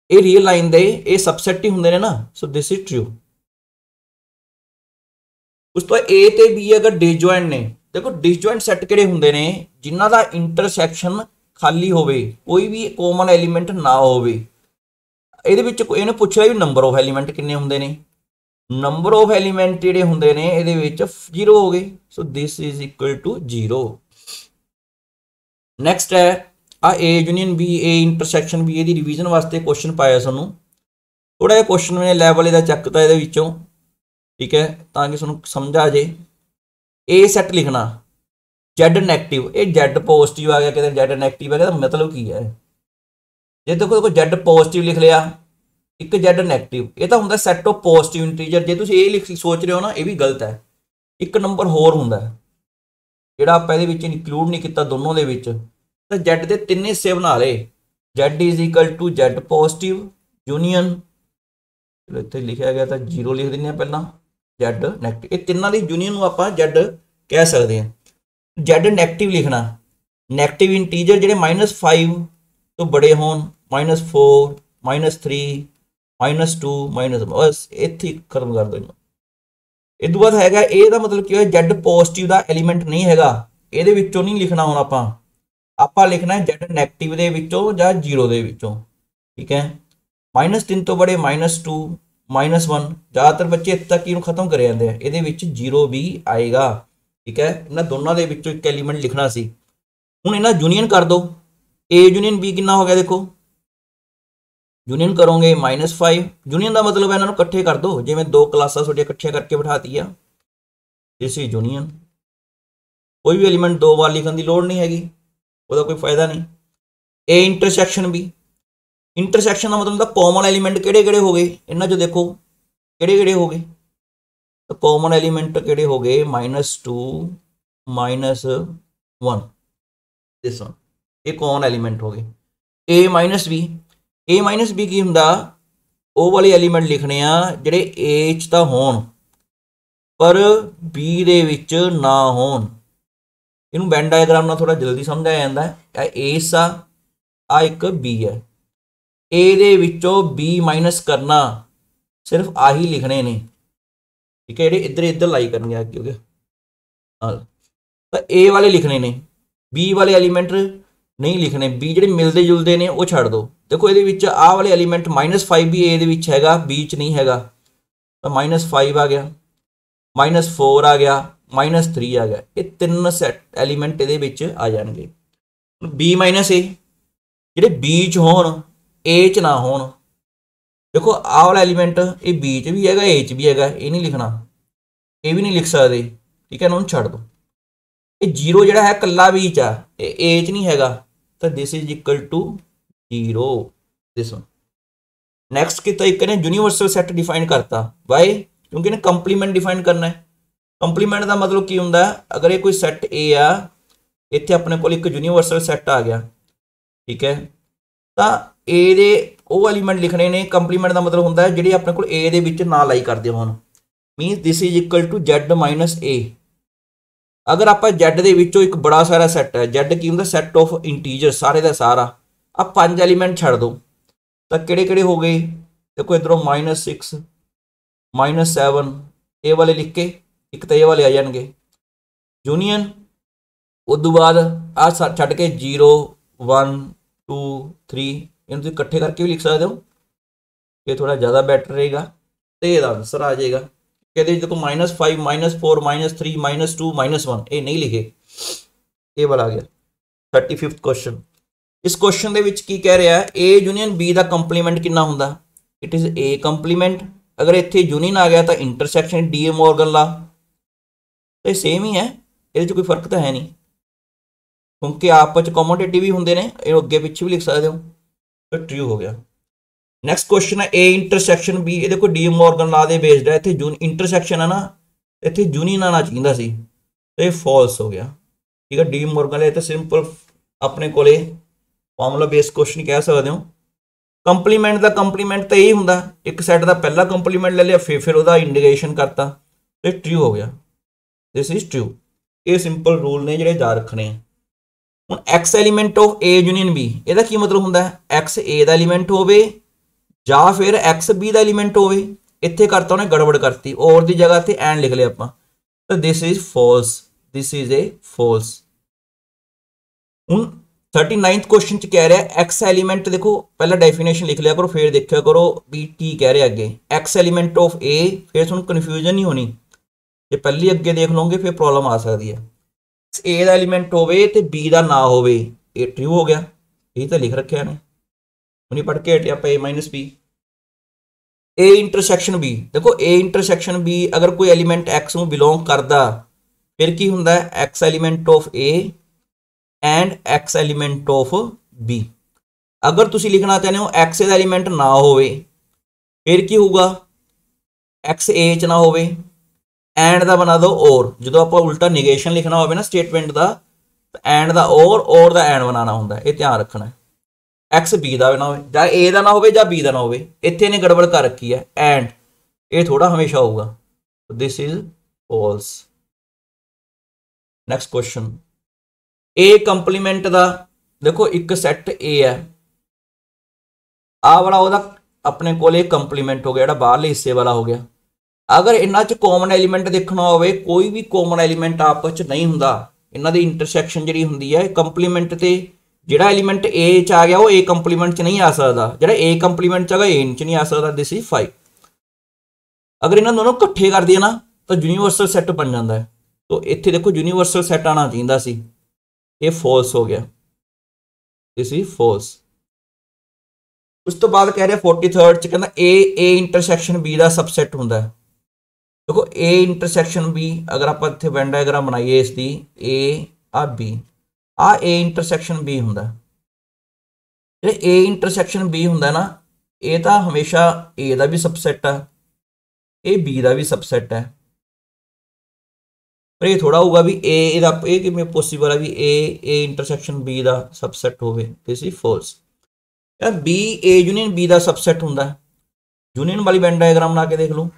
ਇਹ ਰੀਅਲ ਲਾਈਨ ਦੇ ਇਹ ਸਬਸੈਟ ਹੀ ਹੁੰਦੇ ਨੇ ਨਾ। ਸੋ ਦਿਸ ਇਜ਼ ਟਰੂ। ਉਸ ਤੋਂ A ਤੇ B ਅਗਰ ਡਿਸਜੁਆਇੰਟ ਨੇ, ਦੇਖੋ ਡਿਸਜੁਆਇੰਟ ਸੈੱਟ ਕਿਹੜੇ ਹੁੰਦੇ ਨੇ, ਜਿਨ੍ਹਾਂ ਦਾ ਇੰਟਰਸੈਕਸ਼ਨ ਖਾਲੀ ਹੋਵੇ, ਕੋਈ ਵੀ ਕਾਮਨ ਐਲੀਮੈਂਟ ਨਾ ਹੋਵੇ। ਇਹਦੇ ਵਿੱਚ ਇਹਨੇ ਪੁੱਛਿਆ ਵੀ ਨੰਬਰ ਆਫ ਐਲੀਮੈਂਟ ਕਿੰਨੇ ਹੁੰਦੇ ਨੇ, ਨੰਬਰ ਆਫ ਐਲੀਮੈਂਟ ਜਿਹੜੇ ਹੁੰਦੇ ਨੇ ਇਹਦੇ ਵਿੱਚ 0 ਹੋ ਗਏ। So this is equal to 0। Next ਹੈ ਆ A union B, A intersection B, ਇਹਦੀ ਰਿਵੀਜ਼ਨ ਵਾਸਤੇ ਕੁਐਸਚਨ ਪਾਇਆ ਸਾਨੂੰ। ਥੋੜਾ ਜਿਹਾ ਕੁਐਸਚਨ ਮੈਨੇ ਲੈਵਲ ਇਹਦਾ ਚੱਕਤਾ ਇਹਦੇ ਵਿੱਚੋਂ, ਠੀਕ ਹੈ, ਤਾਂ ਕਿ ਤੁਹਾਨੂੰ ਸਮਝ ਆ ਜੇ। A ਸੈੱਟ ਲਿਖਣਾ Z ਨੈਗੇਟਿਵ, ਇਹ Z ਪੋਜ਼ਿਟਿਵ ਆ ਗਿਆ, ਕਿਤੇ Z ਨੈਗੇਟਿਵ ਆ ਗਿਆ, ਤਾਂ ਮਤਲਬ ਕੀ ਹੈ। ਜੇ ਦੇਖੋ Z ਪੋਜ਼ਿਟਿਵ ਲਿਖ ਲਿਆ, ਇੱਕ Z ਨੈਗੇਟਿਵ, ਇਹ ਤਾਂ ਹੁੰਦਾ ਸੈੱਟ ਆਫ ਪੋਜ਼ਿਟਿਵ ਇੰਟੀਜਰ। ਜੇ ਤੁਸੀਂ ਇਹ ਸੋਚ ਰਹੇ ਹੋ ਨਾ, ਇਹ ਵੀ ਗਲਤ ਹੈ। ਇੱਕ ਨੰਬਰ ਹੋਰ ਹੁੰਦਾ ਜਿਹੜਾ ਆਪਾਂ ਇਹਦੇ ਵਿੱਚ ਇਨਕਲੂਡ ਨਹੀਂ ਕੀਤਾ ਦੋਨੋਂ ਦੇ ਵਿੱਚ, ਤਾਂ Z ਦੇ 3 ਹਿੱਸੇ ਬਣਾ ਲਏ। Z is equal to Z positive union, ਇੱਥੇ ਲਿਖਿਆ ਗਿਆ ਤਾਂ 0 ਲਿਖ ਦਿੰਦੇ ਆ ਪਹਿਲਾਂ, Z ਨੈਗੇਟਿਵ, ਇਹ ਤਿੰਨਾਂ ਦੀ ਯੂਨੀਅਨ ਨੂੰ ਆਪਾਂ Z ਕਹਿ ਸਕਦੇ ਹਾਂ। Z ਨੈਗੇਟਿਵ ਲਿਖਣਾ, ਨੈਗੇਟਿਵ ਇੰਟੀਜਰ ਜਿਹੜੇ -5 ਤੋਂ ਬੜੇ ਹੋਣ, -4 -3 -2 ਬਸ ਇੱਥੇ ਖਤਮ ਕਰ ਦੋ। ਇਹ ਤੋਂ ਬਾਅਦ ਹੈਗਾ ਇਹ ਦਾ ਮਤਲਬ ਕੀ ਹੋਇਆ, Z ਪੋਜ਼ਿਟਿਵ ਦਾ ਐਲੀਮੈਂਟ ਨਹੀਂ ਹੈਗਾ, ਇਹਦੇ ਵਿੱਚੋਂ ਨਹੀਂ ਲਿਖਣਾ। ਹੁਣ ਆਪਾਂ ਲਿਖਣਾ Z ਨੈਗੇਟਿਵ ਦੇ ਵਿੱਚੋਂ ਜਾਂ 0 ਦੇ ਵਿੱਚੋਂ, ਠੀਕ ਹੈ। -3 ਤੋਂ ਬੜੇ -2 -1, ਜ਼ਿਆਦਾਤਰ ਬੱਚੇ ਇੱਥੇ ਤੱਕ ਇਹਨੂੰ ਖਤਮ ਕਰ ਜਾਂਦੇ ਆ, ਇਹਦੇ ਵਿੱਚ 0 ਵੀ ਆਏਗਾ, ਠੀਕ ਹੈ। ਇਹਨਾਂ ਦੋਨਾਂ ਦੇ ਵਿੱਚੋਂ ਇੱਕ ਐਲੀਮੈਂਟ ਲਿਖਣਾ ਸੀ। ਹੁਣ ਇਹਨਾਂ ਯੂਨੀਅਨ ਕਰ ਦੋ, A ਯੂਨੀਅਨ B ਕਿੰਨਾ ਹੋ ਗਿਆ, ਦੇਖੋ ਯੂਨੀਅਨ ਕਰੋਗੇ -5। ਯੂਨੀਅਨ ਦਾ ਮਤਲਬ ਇਹਨਾਂ ਨੂੰ ਇਕੱਠੇ ਕਰ ਦੋ, ਜਿਵੇਂ ਦੋ ਕਲਾਸਾਂ ਤੁਹਾਡੀਆਂ ਇਕੱਠੀਆਂ ਕਰਕੇ ਬਿਠਾਤੀ ਆ, ਇਸ ਯੂਨੀਅਨ। ਕੋਈ ਵੀ ਐਲੀਮੈਂਟ ਦੋ ਵਾਰ ਲਿਖਣ ਦੀ ਲੋੜ ਨਹੀਂ ਹੈਗੀ, ਉਹਦਾ ਕੋਈ ਫਾਇਦਾ ਨਹੀਂ। A ਇੰਟਰਸੈਕਸ਼ਨ B, ਇੰਟਰਸੈਕਸ਼ਨ ਦਾ ਮਤਲਬ ਹੁੰਦਾ ਕਾਮਨ ਐਲੀਮੈਂਟ ਕਿਹੜੇ ਕਿਹੜੇ ਹੋ ਗਏ, ਇਹਨਾਂ 'ਚ ਦੇਖੋ ਕਿਹੜੇ ਕਿਹੜੇ ਹੋ ਗਏ। ਤਾਂ ਕਾਮਨ ਐਲੀਮੈਂਟ ਕਿਹੜੇ ਹੋ ਗਏ, -2 -1, ਦਿਸ ਵਨ, ਇਹ ਕਾਮਨ ਐਲੀਮੈਂਟ ਹੋ ਗਏ। A -B, A -B ਕੀ ਹੁੰਦਾ, ਉਹ ਵਾਲੇ ਐਲੀਮੈਂਟ ਲਿਖਣੇ ਆ ਜਿਹੜੇ A 'ਚ ਤਾਂ ਹੋਣ ਪਰ B ਦੇ ਵਿੱਚ ਨਾ ਹੋਣ। ਇਹਨੂੰ ਵੈਨ ਡਾਇਗਰਾਮ ਨਾਲ ਥੋੜਾ ਜਲਦੀ ਸਮਝ ਆ ਜਾਂਦਾ ਹੈ। ਇਹ ਆ ਇੱਕ B ਹੈ, A ਦੇ ਵਿੱਚੋਂ B ਮਾਈਨਸ ਕਰਨਾ, ਸਿਰਫ ਆਹੀ ਲਿਖਣੇ ਨੇ। ठीक है, इधर इधर लाई करनी आगे हो गया। हाँ, तो ए वाले लिखने ने, बी वाले एलीमेंट नहीं लिखने, बी ਜਿਹੜੇ ਮਿਲਦੇ ਜੁਲਦੇ ਨੇ ਉਹ ਛੱਡ ਦਿਓ। ਦੇਖੋ ਇਹਦੇ ਵਿੱਚ ਆਹ ਵਾਲੇ ਐਲੀਮੈਂਟ -5 ਵੀ ए ਦੇ ਵਿੱਚ ਹੈਗਾ, बी ਚ ਨਹੀਂ ਹੈਗਾ, ਤਾਂ -5 ਆ ਗਿਆ, -4 ਆ ਗਿਆ, -3 ਆ ਗਿਆ। ਇਹ ਤਿੰਨ ਸੈਟ ਐਲੀਮੈਂਟ ਇਹਦੇ ਵਿੱਚ ਆ ਜਾਣਗੇ। B -A ਜਿਹੜੇ B ਚ ਹੋਣ A ਚ ਨਾ ਹੋਣ। देखो आ वाला एलीमेंट ये बी च भी हैगा, ए च भी हैगा, ये नहीं लिखना, ये भी नहीं लिख सकते, ठीक है, उन्होंने छड्ड दो। ये जीरो जिहड़ा है कल्ला बी च आ, ये ए च नहीं हैगा, तो this is equal to 0 this one. Next किता एक ने यूनीवर्सल सैट डिफाइन करता, वाई क्योंकि इन्हें कंप्लीमेंट डिफाइन करना है। कंप्लीमेंट का मतलब की हुंदा, अगर ये कोई सैट ए आ, इत्थे अपने कोल एक यूनीवर्सल सैट आ गया, ठीक है, तो ए दे ਉਹ ਐਲੀਮੈਂਟ ਲਿਖਣੇ ਨੇ। ਕੰਪਲੀਮੈਂਟ ਦਾ ਮਤਲਬ ਹੁੰਦਾ ਜਿਹੜੇ ਆਪਣੇ ਕੋਲ A ਦੇ ਵਿੱਚ ਨਾ ਲਾਈ ਕਰਦੇ ਹੋਣ, means this is equal to Z minus A। ਅਗਰ ਆਪਾਂ Z ਦੇ ਵਿੱਚੋਂ ਇੱਕ ਬੜਾ ਸਾਰਾ ਸੈੱਟ ਹੈ, Z ਕੀ ਹੁੰਦਾ, ਸੈੱਟ ਆਫ ਇੰਟੀਜਰ, ਸਾਰੇ ਦਾ ਸਾਰਾ, ਆ 5 ਐਲੀਮੈਂਟ ਛੱਡ ਦੋ, ਤਾਂ ਕਿਹੜੇ ਕਿਹੜੇ ਹੋ ਗਏ? ਦੇਖੋ ਇਧਰੋਂ -6 -7 ਇਹ ਵਾਲੇ ਲਿਖ ਕੇ ਇੱਕ ਤਾਂ ਇਹ ਵਾਲੇ ਆ ਜਾਣਗੇ, ਯੂਨੀਅਨ ਉਸ ਤੋਂ ਬਾਅਦ ਆ ਛੱਡ ਕੇ 0 1 2 3 ਇਹਨੂੰ ਤੁਸੀਂ ਇਕੱਠੇ ਕਰਕੇ ਵੀ ਲਿਖ ਸਕਦੇ ਹੋ, ਇਹ ਥੋੜਾ ਜ਼ਿਆਦਾ ਬੈਟਰ ਰਹੇਗਾ, ਤੇ ਇਹਦਾ ਆਨਸਰ ਆ ਜਾਏਗਾ। ਇਹਦੇ ਵਿੱਚ ਦੇਖੋ -5 -4 -3 -2 -1 ਇਹ ਨਹੀਂ ਲਿਖੇ, ਇਹ ਵਾਲਾ ਆ ਗਿਆ। 35th ਕੁਐਸਚਨ, ਇਸ ਕੁਐਸਚਨ ਦੇ ਵਿੱਚ ਕੀ ਕਹਿ ਰਿਹਾ, A union B the compliment ਕਿੰਨਾ ਹੁੰਦਾ? It is A compliment. ਅਗਰ ਇੱਥੇ ਯੂਨੀਅਨ ਆ ਗਿਆ ਤਾਂ ਇੰਟਰਸੈਕਸ਼ਨ ਡੀ ਮੋਰਗਨ ਲਾ, ਤੇ ਸੇਮ ਹੀ ਹੈ, ਇਹਦੇ 'ਚ ਕੋਈ ਫਰਕ ਤਾਂ ਹੈ ਨਹੀਂ, ਕਿਉਂਕਿ ਆਪਸ 'ਚ ਕਮੋਡੇਟਿਵ ਵੀ ਹੁੰਦੇ ਨੇ, ਇਹ ਅੱਗੇ ਪਿੱਛੇ ਵੀ ਲਿਖ ਸਕਦੇ ਹੋ, तो ट्रू हो गया। नैक्सट क्वेश्चन है ए इंटरसैक्शन बी, ये देखो डी मॉर्गन ला दे बेस्ड है, इतने इंटरसैक्शन है ना, इतने यूनियन आना चाहिए सी, तो ये फॉल्स हो गया, ठीक है। डी मॉर्गन है तो सिंपल अपने को फॉर्मूला बेस्ड क्वेश्चन कह सकते हो। कंप्लीमेंट का कंप्लीमेंट तो यही होंगे, एक सैट का पहला कंप्लीमेंट ले लिया, फिर वह इंडिकेशन करता, तो ट्रू हो गया, दिस इज ट्रू। ये सिंपल रूल ने जो याद रखने हैं। ਹੁਣ x element of A union B, ਇਹਦਾ ਕੀ ਮਤਲਬ ਹੁੰਦਾ ਹੈ? x A ਦਾ ਐਲੀਮੈਂਟ ਹੋਵੇ ਜਾਂ ਫਿਰ x B ਦਾ ਐਲੀਮੈਂਟ ਹੋਵੇ। ਇੱਥੇ ਕਰਤਾ ਉਹਨੇ ਗੜਬੜ ਕਰਤੀ, ਔਰ ਦੀ ਜਗ੍ਹਾ ਤੇ ਐਂਡ ਲਿਖ ਲਿਆ ਆਪਾਂ, ਤਾਂ ਦਿਸ is false, this is a false. ਹੁਣ 39th ਕੁਐਸਚਨ ਚ ਕਹਿ ਰਿਹਾ x ਐਲੀਮੈਂਟ, ਦੇਖੋ ਪਹਿਲਾਂ ਡੈਫੀਨੇਸ਼ਨ ਲਿਖ ਲਿਆ ਕਰੋ, ਫਿਰ ਦੇਖਿਆ ਕਰੋ ਵੀ ਕੀ ਕਹਿ ਰਿਹਾ ਅੱਗੇ। x ਐਲੀਮੈਂਟ ਆਫ A, ਫਿਰ ਤੁਹਾਨੂੰ ਕਨਫਿਊਜ਼ਨ ਨਹੀਂ ਹੋਣੀ, ਜੇ ਪਹਿਲੀ ਅੱਗੇ ਦੇਖ ਲਓਗੇ ਫਿਰ ਪ੍ਰੋਬਲਮ ਆ ਸਕਦੀ ਹੈ। A ਦਾ ਐਲੀਮੈਂਟ ਹੋਵੇ ਤੇ B ਦਾ ਨਾ ਹੋਵੇ, ਇਹ ਟਰੂ ਹੋ ਗਿਆ, ਇਹ ਤਾਂ ਲਿਖ ਰੱਖਿਆ ਨੇ, ਹੁਣੀ ਪੜ੍ਹ ਕੇ ਹਟਿਆ ਆਪਾਂ A minus B। A intersection B, ਦੇਖੋ A ਇੰਟਰਸੈਕਸ਼ਨ B ਅਗਰ ਕੋਈ ਐਲੀਮੈਂਟ X ਨੂੰ ਬਿਲੋਂਗ ਕਰਦਾ, ਫਿਰ ਕੀ ਹੁੰਦਾ ਹੈ? X element of A and X element of B। ਅਗਰ ਤੁਸੀਂ ਲਿਖਣਾ ਚਾਹੁੰਦੇ ਹੋ X ਦਾ ਐਲੀਮੈਂਟ ਨਾ ਹੋਵੇ, ਫਿਰ ਕੀ ਹੋਊਗਾ? X A ਚ ਨਾ ਹੋਵੇ, एंड का बना दो और, जो आप उल्टा निगेशन लिखना हो ना स्टेटमेंट का, एंड का और का एंड बनाना होंगे, ये ध्यान रखना है। एक्स बी का ना हो, या ए का ना हो या बी का ना हो, इतने ने गड़बड़ कर रखी है, एंड ये थोड़ा हमेशा होगा, this is false. Next question, A complement का देखो एक सैट ए है, आ वाला वह अपने को कंप्लीमेंट हो गया, जो बाहरले हिस्से वाला हो गया। अगर इन्हां च कॉमन एलीमेंट देखना हो, कोई भी कॉमन एलीमेंट आपस च नहीं हुंदा, इन्हां दी इंटरसैक्शन जिहड़ी हुंदी है कंप्लीमेंट ते जिहड़ा एलीमेंट ए च आ गया वो ए कंप्लीमेंट च नहीं आ सकदा, जिहड़ा ए कंप्लीमेंट च आ गया ए च नहीं आ सकदा, दिस इज 5। अगर इन्हां दोनों इकट्ठे कर दिए ना तो यूनीवर्सल सैट बन जाता है, तो इत्थे देखो यूनीवर्सल सैट आना चाहिए सी, ये फॉल्स हो गया, दिस इज फॉल्स। उस तो बाद कह रहा 43rd च कहंदा ए इंटरसैक्शन बी दा सबसैट हुंदा है। देखो ए इंटरसैक्शन बी, अगर आप इत्थे वेन डायग्राम बनाइए इसकी, ए आ बी, आ ए इंटरसैक्शन बी हुंदा, जो ए इंटरसैक्शन बी हुंदा ना, ये तो हमेशा ए का भी सबसैट है, ये बी का भी सबसैट है, पर ये थोड़ा होगा भी ए किवें पॉसिबल है भी ए इंटरसैक्शन बी का सबसैट हो, दिस इज फॉल्स। यार बी ए यूनियन बी का सबसैट होंगे, यूनियन वाली वेन डायग्राम बना के देख लो,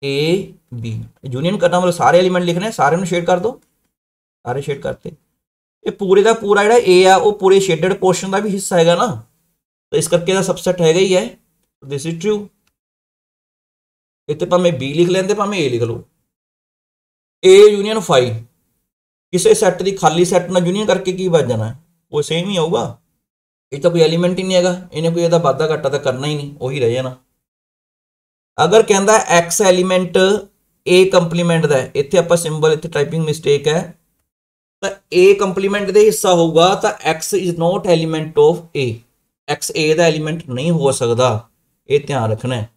ए बी यूनियन करना मतलब सारे एलीमेंट लिखने, सारे में शेड कर दो, सारे शेड करते, ये पूरे का पूरा जो ए है वो पूरे शेडेड पोर्शन का भी हिस्सा है ना, तो इस करके सबसैट है ही है, दिस इज ट्रू। इत्थे भावें बी लिख लेंदे भावें ए लिख लो। ए यूनीअन फाई किसी सैट की खाली सैट नाल यूनीअन करके की बच जाना है, वो सेम ही आऊगा। ये तो कोई एलीमेंट ही नहीं है, इन्हें कोई इहदा वाधा घाटा तो करना ही नहीं, वही रह जाना। अगर कहता एक्स एलीमेंट ए कंप्लीमेंट का, इत्थे आपां सिंबल इत्थे टाइपिंग मिसटेक है, तो ए कंप्लीमेंट का हिस्सा होगा तो x is not element of A, x A का एलीमेंट नहीं हो सकता, ये ध्यान रखना है।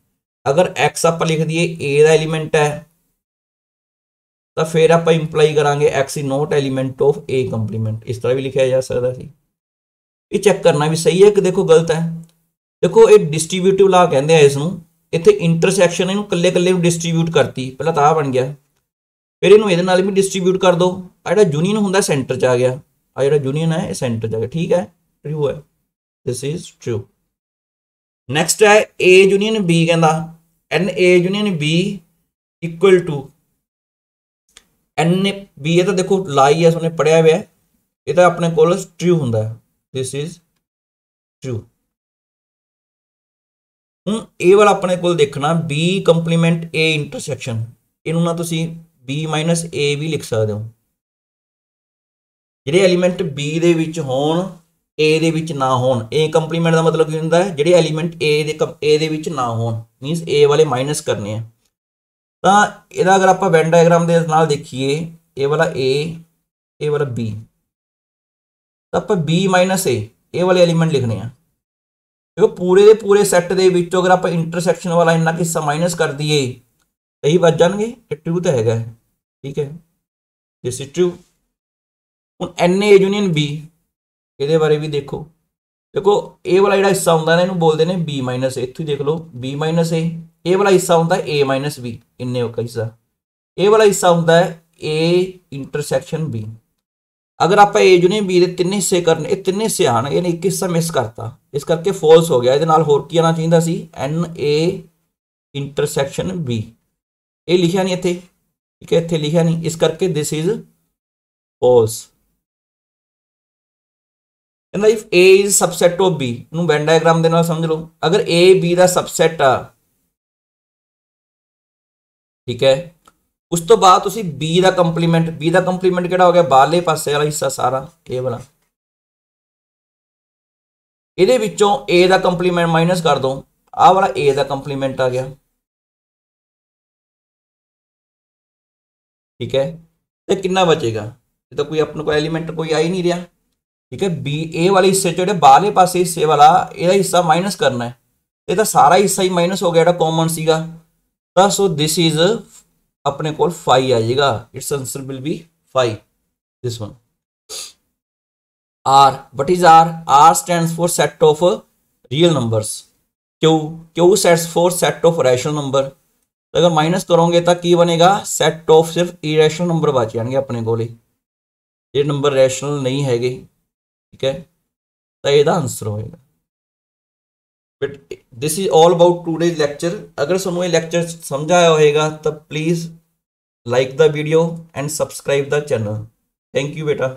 अगर एक्स आप लिख दिए ए का एलीमेंट है तो फिर आप इंप्लाई करांगे x is not element of A complement, इस तरह भी लिखा जा सकता सी। ये चेक करना भी सही है कि देखो गलत है। देखो ये डिस्ट्रीब्यूटिव ला कहते हैं इसनूं, इत्थे इंटरसैक्शन इनू कल्ले कल्ले डिस्ट्रीब्यूट करती, पहला तो आ बन गया, फिर इनू इहदे नाल भी डिस्ट्रीब्यूट कर दो, आ जिहड़ा यूनीअन हुंदा सेंटर च आ गया, आ जिहड़ा यूनीअन है ये सेंटर च आ गया, ठीक है, ट्रू है, दिस इज ट्रू। नैक्सट है ए यूनीअन बी, कहता N A union B equal to N B, ये तो देखो लाई है, उसने पढ़िया हुआ है, ये तो अपने कोल ट्रू हुंदा है, दिस इज ट्रू। हुण ए वाला अपने कोल देखना बी कंप्लीमेंट ए इंटरसैक्शन, इनू ना तुसी बी माइनस ए भी लिख सकते हो, ਜਿਹੜੇ एलीमेंट बी ਦੇ ਵਿੱਚ ਹੋਣ ए ਦੇ ਵਿੱਚ ਨਾ ਹੋਣ। ए ਕੰਪਲੀਮੈਂਟ ਦਾ ਮਤਲਬ ਕੀ ਹੁੰਦਾ ਹੈ, ਜਿਹੜੇ एलीमेंट ए ਦੇ ਵਿੱਚ ਨਾ ਹੋਣ, ਮੀਨਸ ए ਵਾਲੇ ਮਾਈਨਸ ਕਰਨੇ ਆ। ਤਾਂ ਇਹਦਾ ਅਗਰ ਆਪਾਂ ਵੈਨ ਡਾਇਗਰਾਮ ਦੇ ਨਾਲ ਦੇਖੀਏ, ਇਹ ਵਾਲਾ A ਇਹ ਵਾਲਾ B, ਤਾਂ ਆਪਾਂ B ਮਾਈਨਸ A ਇਹ ਵਾਲੇ एलीमेंट ਲਿਖਣੇ ਆ। देखो पूरे के पूरे सैट के विचों अगर आप इंटरसैक्शन वाला इन्ना हिस्सा माइनस कर दिए तो ही बच जाएंगे, ट्रू तो है, ठीक है, दिस इज ट्रू। हुण एन ए यूनीअन बी, ये बारे भी देखो, देखो ए वाला जो हिस्सा होंगे इन्हू बोलते हैं बी माइनस ए, इत्थों देख लो बी माइनस ए वाला हिस्सा होंगे ए माइनस बी, इन्ने का हिस्सा, ए वाला हिस्सा होंगे ए इंटरसैक्शन बी। अगर आप ए यूनीअन बी के तीन हिस्से करने, तीन हिस्से आने, इन्हें एक हिस्सा मिस करता, इस करके फॉल्स हो गया। ये होर की आना चाहिए सी एन ए इंटरसैक्शन बी, ये लिखा नहीं इत्थे, ठीक है, इत्थे लिखा नहीं, इस करके दिस इज फॉल्स। कहता if A is subset of B, इनू वैन डायग्राम दे नाल समझ लो, अगर ए बी का सबसैट आ, ठीक है, उस तो बाद तुसी बी का कंप्लीमेंट, बी का कंप्लीमेंट किहड़ा हो गया, बाहरले पासे वाला हिस्सा सारा ए वाला, इहदे विचों ए का कंप्लीमेंट माइनस कर दो, आ वाला ए का कंप्लीमेंट आ गया, ठीक है, तो कितना बचेगा, ये तो कोई अपने को एलीमेंट कोई आ ही नहीं रहा, ठीक है। बी ए वाले हिस्से जो बाहरले पासे हिस्से वाला यदा हिस्सा माइनस करना है, ये तो सारा हिस्सा ही माइनस हो गया जो कॉमन सीगा, तो सो दिस इज अपने को 5 आ जाएगा, it's answer will be 5, this one. R, what is R? R stands for set of real numbers. Q stands for set of rational number. तो अगर माइनस करोगे तो की बनेगा, सेट ऑफ सिर्फ इरैशनल नंबर बच जाएंगे अपने को, ये नंबर रैशनल नहीं है, ठीक है, तो यदा आंसर होएगा। But this is all about today's lecture. अगर तुहानू ये लैक्चर समझ आया होएगा तो please like the video and subscribe the channel. Thank you बेटा।